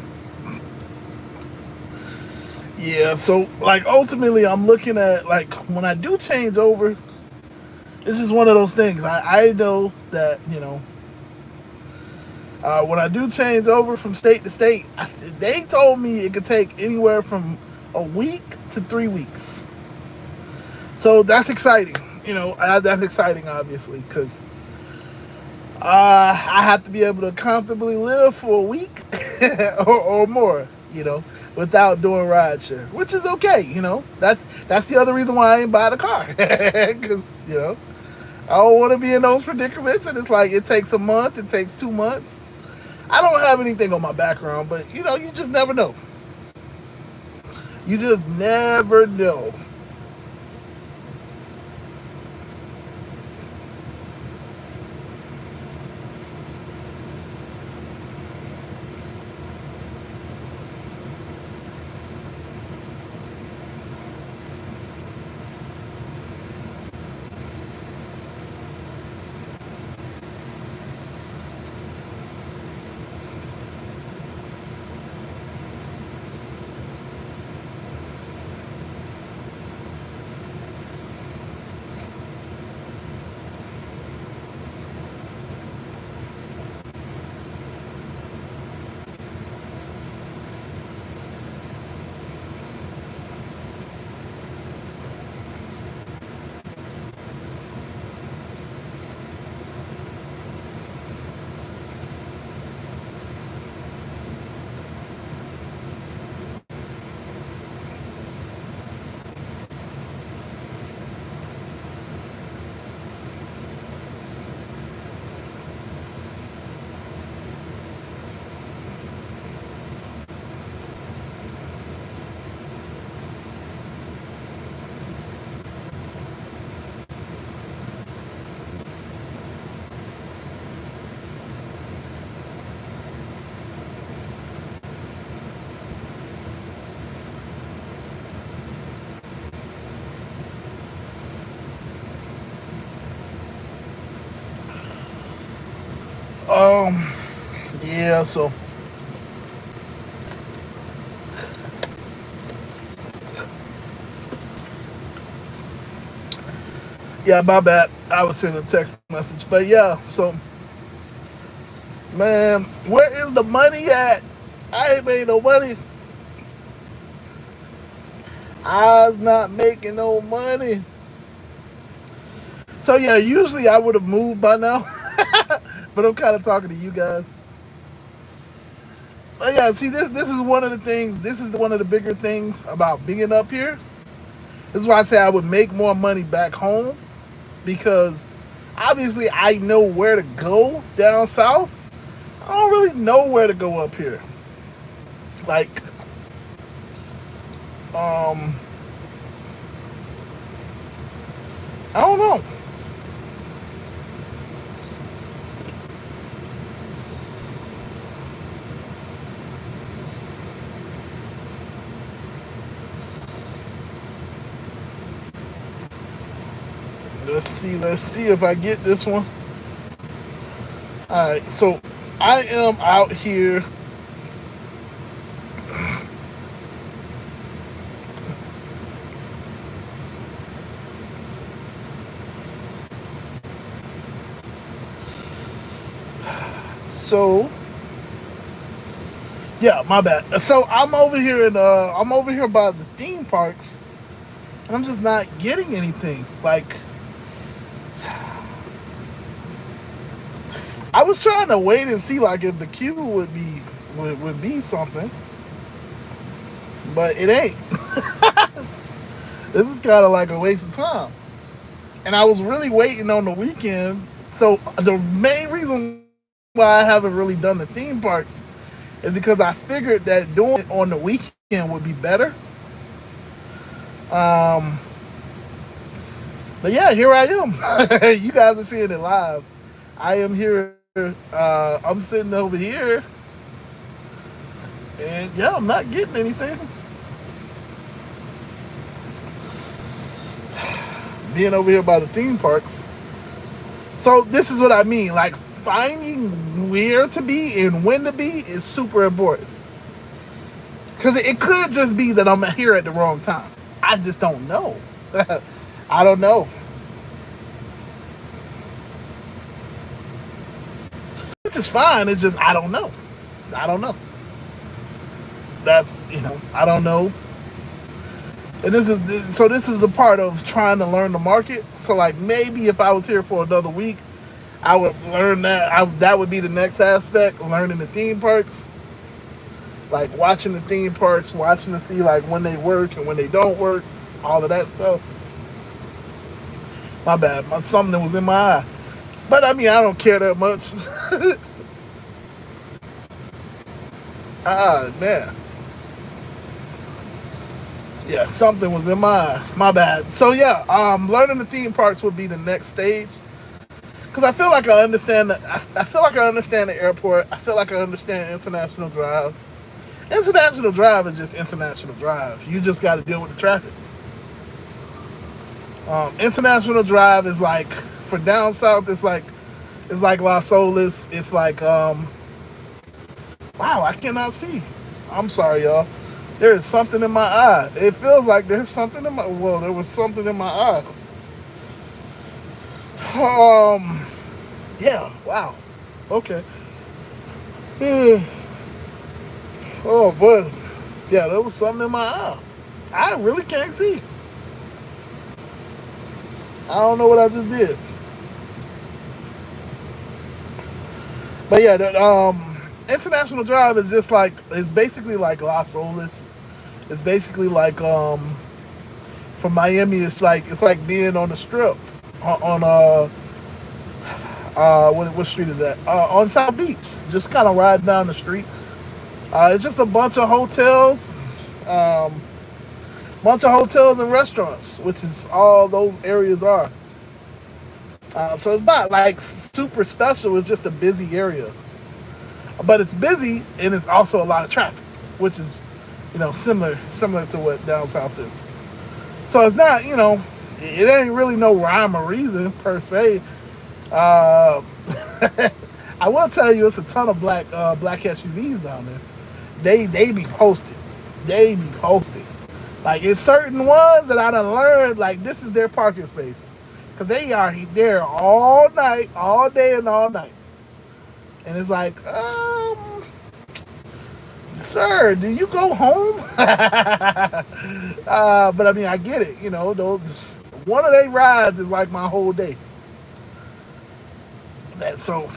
yeah. So like ultimately, I'm looking at like when I do change over, it's just one of those things. I know that When I do change over from state to state, they told me it could take anywhere from a week to 3 weeks. So that's exciting. That's exciting, obviously, because I have to be able to comfortably live for a week or more, without doing rideshare, which is okay. That's the other reason why I ain't buy the car, because I don't want to be in those predicaments. And it's like it takes a month, it takes 2 months. I don't have anything on my background, but you just never know. You just never know. Um, yeah. So yeah, my bad. I was sending a text message, but yeah. So man, where is the money at? I ain't made no money. I was not making no money. So yeah, usually I would have moved by now, but I'm kind of talking to you guys. But yeah, see, this is one of the things. This is one of the bigger things about being up here. This is why I say I would make more money back home, because obviously I know where to go down south. I don't really know where to go up here. Like, um, I don't know. Let's see if I get this one. All right, so I am out here. So yeah, my bad. So I'm over here by the theme parks, and I'm just not getting anything. Like, I was trying to wait and see like if the queue would be something, but it ain't. This is kind of like a waste of time. And I was really waiting on the weekend. So the main reason why I haven't really done the theme parks is because I figured that doing it on the weekend would be better. Um, but yeah, here I am. You guys are seeing it live. I am here. I'm sitting over here, and yeah, I'm not getting anything. Being over here by the theme parks. So this is what I mean. Like, finding where to be and when to be is super important. Because it could just be that I'm here at the wrong time. I just don't know. I don't know. is fine. It's just I don't know. I don't know. That's I don't know. And this is the part of trying to learn the market. So like maybe if I was here for another week, I would learn that. That would be the next aspect, learning the theme parks, like watching the theme parks, watching to see like when they work and when they don't work, all of that stuff. My bad, something that was in my eye. But I mean, I don't care that much. Man. Yeah, something was in my eye. My bad. So yeah, learning the theme parks would be the next stage. Because I feel like I understand I feel like I understand the airport. I feel like I understand International Drive. International Drive is just International Drive. You just got to deal with the traffic. International Drive is like for down south. It's like Las Olas. It's like wow, I cannot see. I'm sorry, y'all. There is something in my eye. It feels like there's something in my. Well, there was something in my eye. Yeah. Wow. Okay. Oh boy. Yeah, there was something in my eye. I really can't see. I don't know what I just did. But yeah, International Drive is just like it's basically like Las Olas. It's basically like from Miami. It's like being on the strip on what street is that? On South Beach. Just kind of riding down the street. It's just a um, bunch of hotels and restaurants, which is all those areas are. So it's not like super special. It's just a busy area, but it's busy and it's also a lot of traffic, which is similar to what down south is. So it's not it ain't really no rhyme or reason per se. Uh, I will tell you, it's a ton of black SUVs down there. They be posted. They be posted. Like it's certain ones that I done learned like this is their parking space, cause they are there all night, all day and all night. And it's like, sir, do you go home? But I mean, I get it. Those one of their rides is like my whole day. So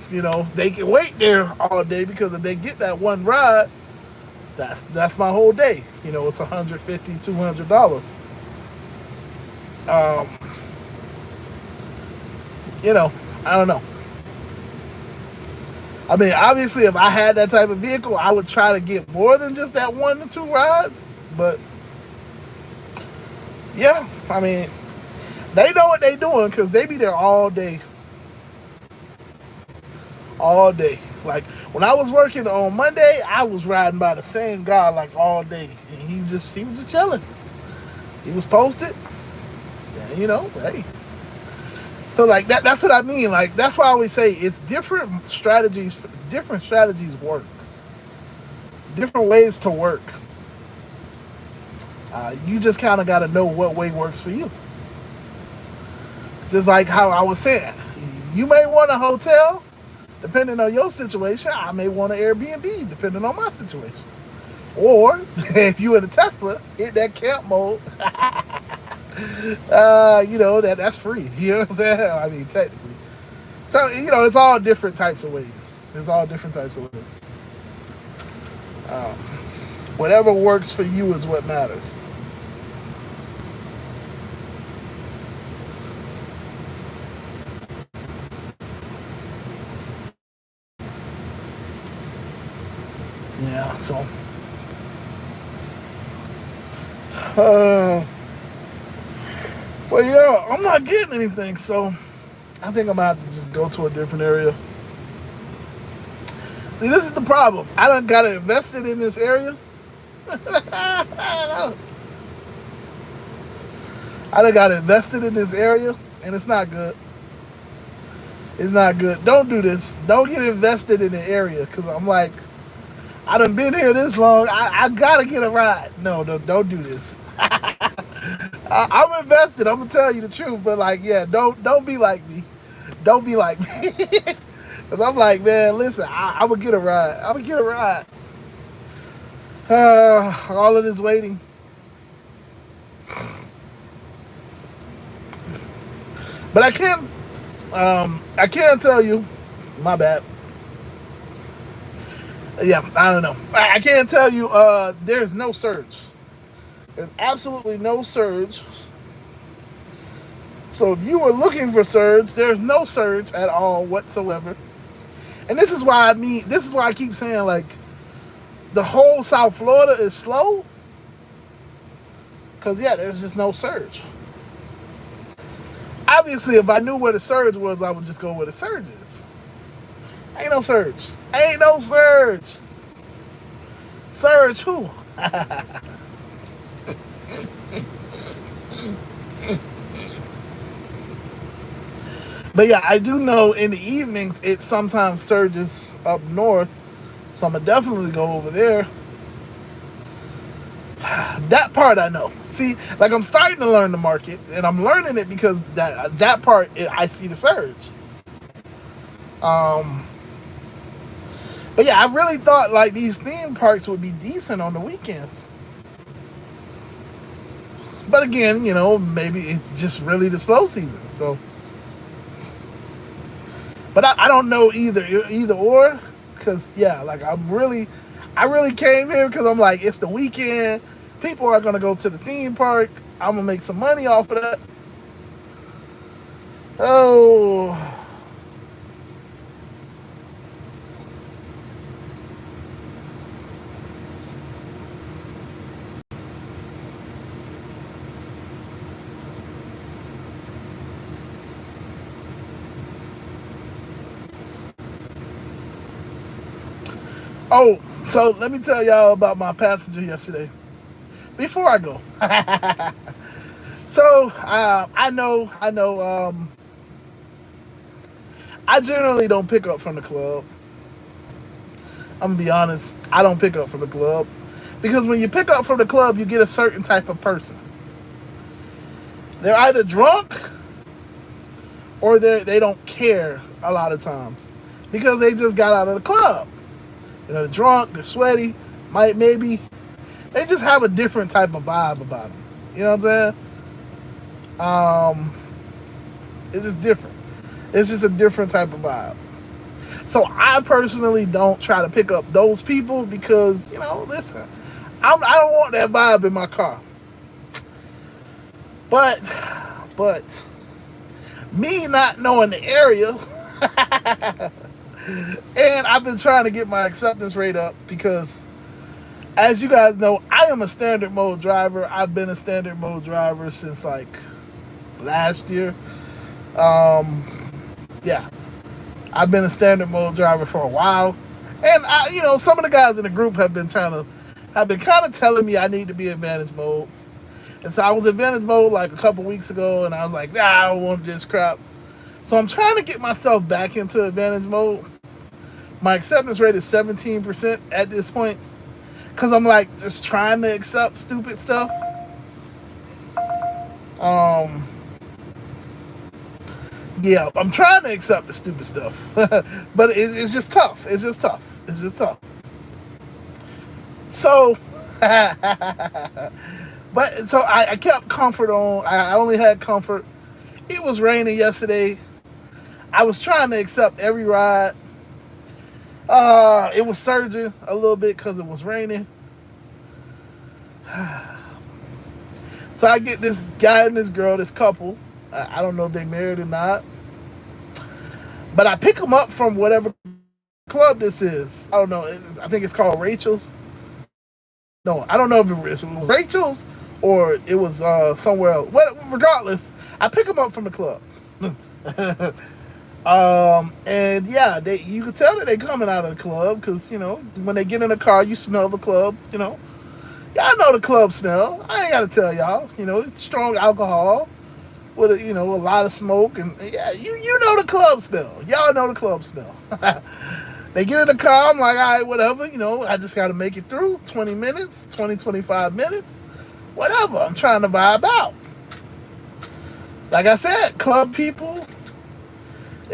they can wait there all day because if they get that one ride, that's my whole day. It's $150, $200. Um, I don't know. I mean, obviously, if I had that type of vehicle, I would try to get more than just that 1 to 2 rides. But yeah, I mean, they know what they doing because they be there all day, all day. Like when I was working on Monday, I was riding by the same guy like all day, and he was just chilling. He was posted, and hey. So like that's what I mean. Like that's why I always say it's different strategies. Different strategies work. Different ways to work. You just kind of got to know what way works for you. Just like how I was saying, you may want a hotel, depending on your situation. I may want an Airbnb, depending on my situation. Or if you in a Tesla, hit that camp mode. That's free. You know what I'm saying? I mean, technically. So it's all different types of ways. It's all different types of ways. Um, Whatever works for you is what matters. Yeah. So. Uh, well, yeah, I'm not getting anything, so I think I'm gonna have to just go to a different area. See, this is the problem. I done got invested in this area. I done got invested in this area, and it's not good. It's not good. Don't do this. Don't get invested in the area, because I'm like, I done been here this long. I gotta get a ride. No, don't do this. I'm invested. I'm gonna tell you the truth, but like, yeah, don't be like me. Don't be like me. Cause I'm like, man, listen, I would get a ride. I would get a ride. All of this waiting. But I can tell you, my bad. Yeah, I don't know. I can't tell you. There's no surge. There's absolutely no surge. So if you were looking for surge, there's no surge at all whatsoever. And this is why this is why I keep saying like the whole South Florida is slow. Cause yeah, there's just no surge. Obviously, if I knew where the surge was, I would just go where the surge is. Ain't no surge. Ain't no surge. Surge who? But yeah, I do know in the evenings it sometimes surges up north. So I'm gonna definitely go over there. That part I know. See, like I'm starting to learn the market, and I'm learning it because that part I see the surge. Um, but yeah, I really thought like these theme parks would be decent on the weekends. But again, maybe it's just really the slow season. So, but I don't know either or, because yeah, like I really came here because I'm like it's the weekend. People are gonna go to the theme park. I'm gonna make some money off of that. Oh, oh. So let me tell y'all about my passenger yesterday. Before I go, so I know. I generally don't pick up from the club. I'm gonna be honest. I don't pick up from the club because when you pick up from the club, you get a certain type of person. They're either drunk or they don't care a lot of times because they just got out of the club. They're drunk, they're sweaty, maybe they just have a different type of vibe about them. You know what I'm saying? It's just different. It's just a different type of vibe. So I personally don't try to pick up those people because listen, I don't want that vibe in my car. But me not knowing the area, and I've been trying to get my acceptance rate up because, as you guys know, I am a standard mode driver. I've been a standard mode driver since like last year. Yeah, I've been a standard mode driver for a while, and some of the guys in the group have been kind of telling me I need to be advantage mode. And so I was advantage mode like a couple weeks ago, and I was like, nah, I don't want this crap. So I'm trying to get myself back into advantage mode. My acceptance rate is 17% at this point, because I'm like just trying to accept stupid stuff. Yeah, I'm trying to accept the stupid stuff, but it's just tough. It's just tough. It's just tough. So, I kept comfort on. I only had comfort. It was raining yesterday. I was trying to accept every ride. It was surging a little bit because it was raining. So I get this guy and this girl, this couple. I don't know if they married or not. But I pick them up from whatever club this is. I don't know. I think it's called Rachel's. No, I don't know if it was Rachel's or it was somewhere else. Well, regardless, I pick them up from the club. And yeah, you can tell that they coming out of the club because when they get in the car, you smell the club. Y'all know the club smell. I ain't gotta tell y'all. It's strong alcohol with a lot of smoke, and yeah, you know the club smell. Y'all know the club smell. They get in the car. I'm like, all right, whatever. I just got to make it through 20 minutes, 25 minutes, whatever. I'm trying to vibe out. Like I said, club people,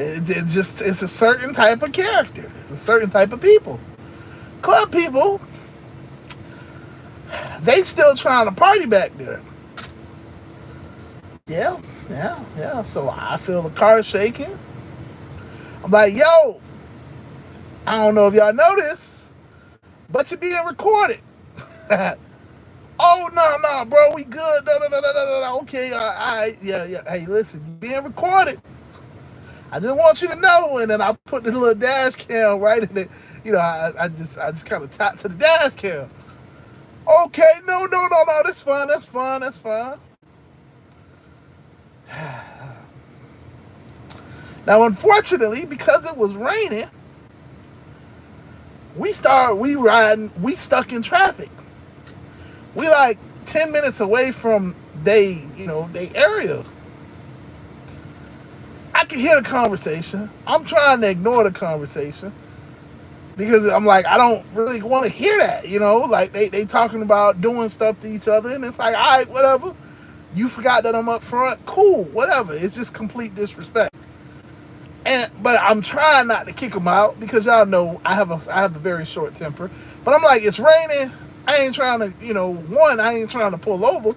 It's a certain type of character. It's a certain type of people. Club people, they still trying to party back there. Yeah, yeah. So I feel the car shaking. I'm like, yo, I don't know if y'all know this, but you're being recorded. Oh no, bro, we good. No. Okay, all right, yeah. Hey, listen, you're being recorded. I just want you to know, and then I put the little dash cam right in it. I just kind of tapped to the dash cam. Okay, no. That's fine. Now, unfortunately, because it was raining, we stuck in traffic. We like 10 minutes away from they area. I can hear the conversation. I'm trying to ignore the conversation because I'm like, I don't really want to hear that, like they talking about doing stuff to each other, and it's like, all right, whatever. You forgot that I'm up front. Cool, whatever. It's just complete disrespect. But I'm trying not to kick them out because y'all know I have a very short temper. But I'm like, it's raining. I ain't trying to, I ain't trying to pull over.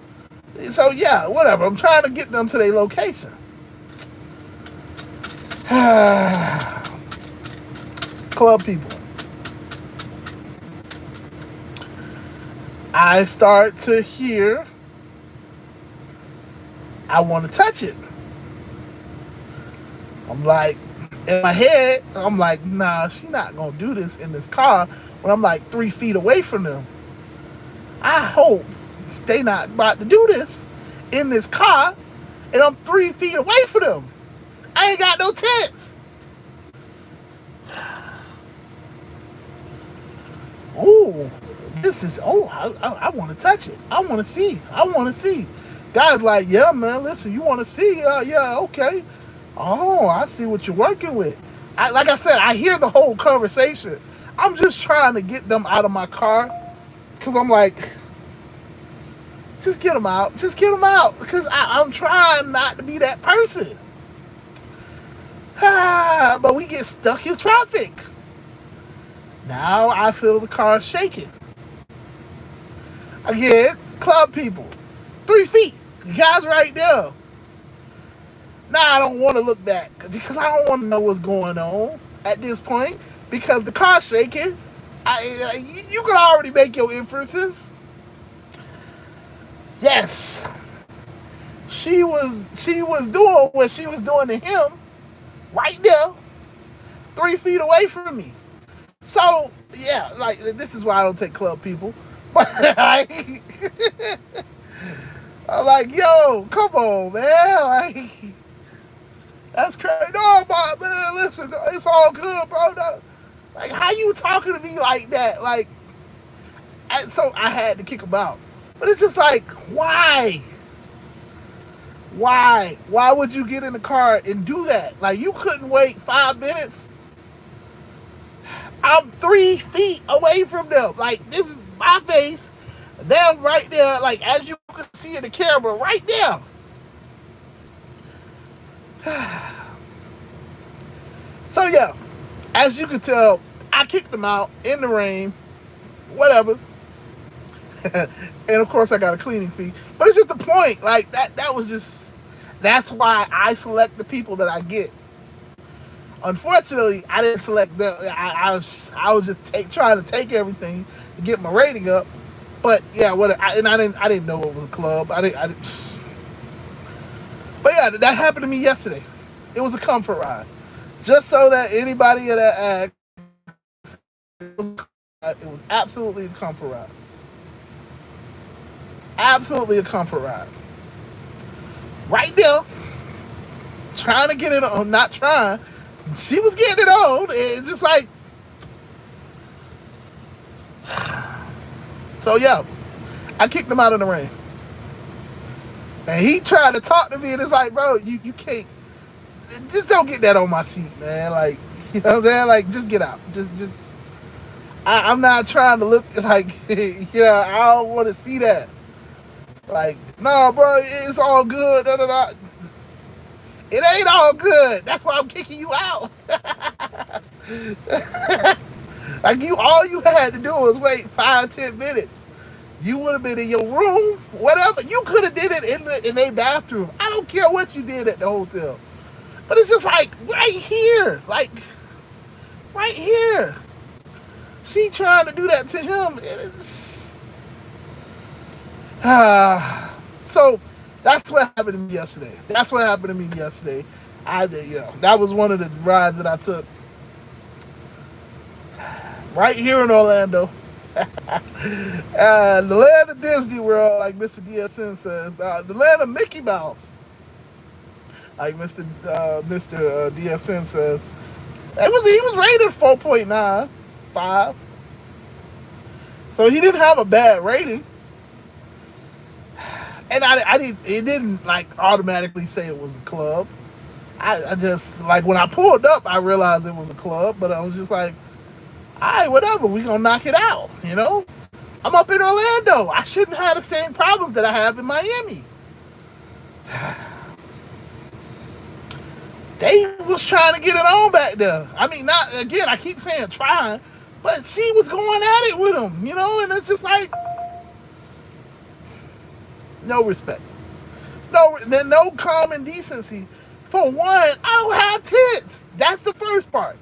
So yeah, whatever. I'm trying to get them to their location. Club people. I start to hear I want to touch it. I'm like, in my head, I'm like, nah, she not gonna do this in this car when I'm like 3 feet away from them. I hope they not about to do this in this car and I'm 3 feet away from them. I ain't got no tents. Ooh, I want to touch it. I want to see. Guys like, yeah, man, listen, you want to see? Yeah, okay. Oh, I see what you're working with. Like I said, I hear the whole conversation. I'm just trying to get them out of my car because I'm like, just get them out. Just get them out because I'm trying not to be that person. But we get stuck in traffic. Now I feel the car shaking. Again, club people. 3 feet. You guys right there. Now I don't want to look back because I don't want to know what's going on at this point because the car's shaking. You can already make your inferences. Yes, she was doing what she was doing to him right there, 3 feet away from me. So yeah, like this is why I don't take club people. But I'm like, yo, come on, man, like. That's crazy. No, but man, listen, it's all good, bro. No, like, how you talking to me like that? Like, so I had to kick him out. But it's just like, why? Why would you get in the car and do that? Like, you couldn't wait 5 minutes. I'm 3 feet away from them. Like, this is my face. Them right there, like, as you can see in the camera, right there. So yeah, as you can tell, I kicked them out in the rain, whatever. And of course I got a cleaning fee. But it's just the point. Like that was just, that's why I select the people that I get. Unfortunately, I didn't select them. I was just trying to take everything to get my rating up. But yeah, I didn't know it was a club. I didn't. But yeah, that happened to me yesterday. It was a comfort ride. Just so that anybody that asked, it was absolutely a comfort ride. Absolutely a comfort ride. Right there, trying to get it on, not trying. She was getting it on, and just like, so yeah, I kicked him out in the rain. And he tried to talk to me, and it's like, bro, you can't, just don't get that on my seat, man. Like, you know what I'm saying? Like, just get out. I'm not trying to look like, I don't want to see that. Like, no, bro, it's all good. It ain't all good. That's why I'm kicking you out. Like all you had to do was wait 5, 10 minutes. You would have been in your room, whatever. You could have did it in a bathroom. I don't care what you did at the hotel. But it's just like right here, like right here. She trying to do that to him. It's, so that's what happened to me yesterday. That's what happened to me yesterday. That was one of the rides that I took right here in Orlando. The land of Disney World, like Mr. DSN says, the land of Mickey Mouse, like Mr. DSN says. He was rated 4.95, so he didn't have a bad rating. And I didn't. It didn't like automatically say it was a club. I just like when I pulled up, I realized it was a club, but I was just like, all right, whatever. We gonna knock it out, you know. I'm up in Orlando. I shouldn't have the same problems that I have in Miami. They was trying to get it on back there. I mean, not again. I keep saying trying, but she was going at it with him, you know. And it's just like no respect, no common decency. For one, I don't have tits. That's the first part.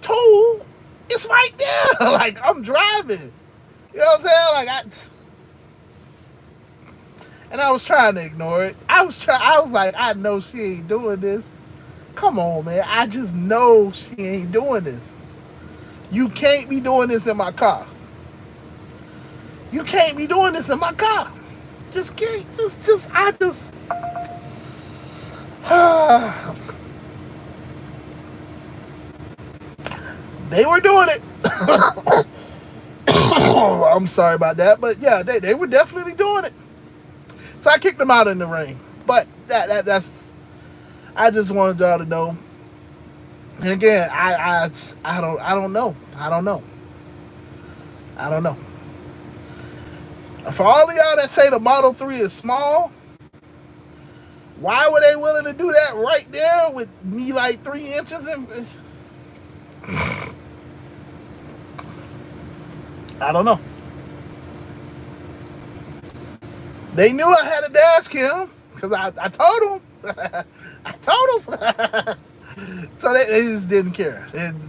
Two, it's right there. Like I'm driving. You know what I'm saying? And I was trying to ignore it. I was like, I know she ain't doing this. Come on, man. I just know she ain't doing this. You can't be doing this in my car. You can't be doing this in my car. Just can't. I just. They were doing it. I'm sorry about that, but yeah, they were definitely doing it. So I kicked them out in the rain. But that's. I just wanted y'all to know. And again, I don't know. I don't know. For all of y'all that say the Model 3 is small, why were they willing to do that right there with me like 3 inches? I don't know. They knew I had a dash cam because I told them. I told them. So they just didn't care.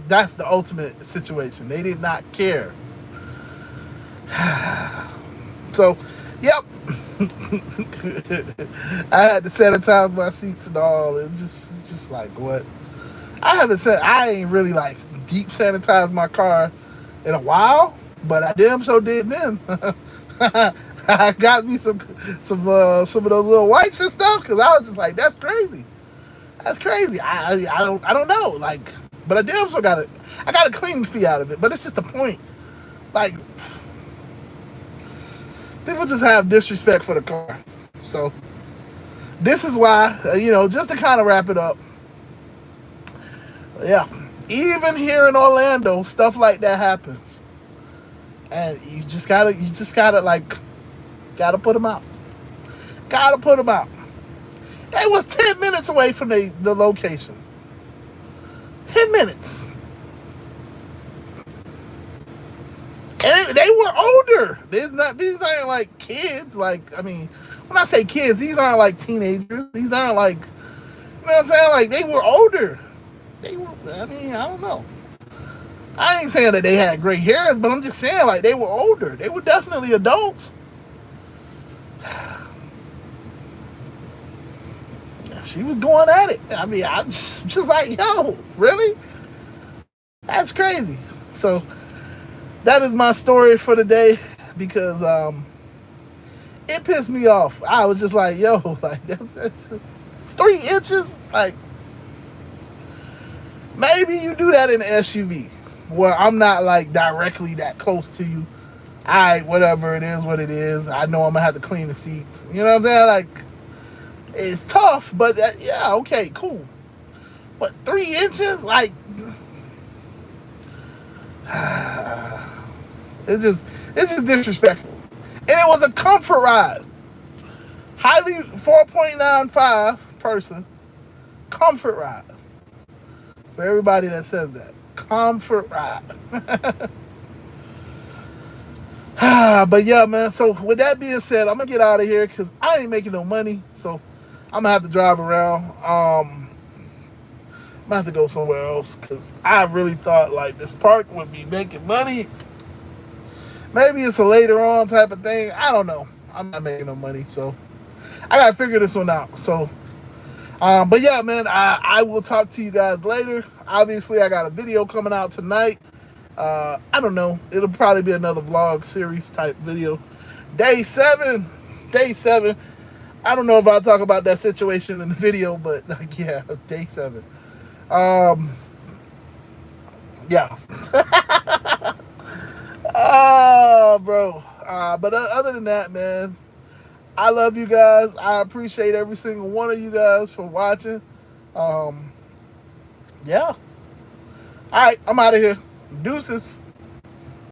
That's the ultimate situation. They did not care. So, yep. I had to sanitize my seats and all. It's just like what? I ain't really like deep sanitized my car in a while, but I damn sure did then. I got me some of those little wipes and stuff because I was just like, that's crazy. That's crazy. I don't know. Like, but I damn sure got it. I got a cleaning fee out of it, but it's just a point. Like, people just have disrespect for the car. So this is why, just to kind of wrap it up. Yeah, even here in Orlando, stuff like that happens, and you just gotta put them out. Gotta put them out. It was 10 minutes away from the location. 10 minutes. And they were older. These aren't like kids. Like, I mean, when I say kids, these aren't like teenagers. These aren't like, you know what I'm saying? Like, they were older. I don't know. I ain't saying that they had gray hairs, but I'm just saying, like, they were older. They were definitely adults. She was going at it. I mean, I just like, yo, really? That's crazy. So that is my story for the day because it pissed me off. I was just like, yo, like that's 3 inches. Like maybe you do that in an SUV where I'm not like directly that close to you. All right, whatever it is, what it is. I know I'm gonna have to clean the seats. You know what I'm saying? Like it's tough, but yeah, okay, cool. But 3 inches, like. It's just disrespectful. And it was a comfort ride. Highly 4.95 person. Comfort ride. For everybody that says that. Comfort ride. But yeah, man. So with that being said, I'm gonna get out of here because I ain't making no money. So I'm gonna have to drive around. I'm gonna have to go somewhere else because I really thought like this park would be making money. Maybe it's a later on type of thing. I don't know. I'm not making no money, so I gotta figure this one out. So, but yeah, man, I will talk to you guys later. Obviously, I got a video coming out tonight. I don't know. It'll probably be another vlog series type video. Day 7. Day 7. I don't know if I'll talk about that situation in the video, but like, yeah, day 7. Um, yeah. Oh, bro. But other than that, man, I love you guys. I appreciate every single one of you guys for watching. Um, yeah. All right, I'm out of here. Deuces.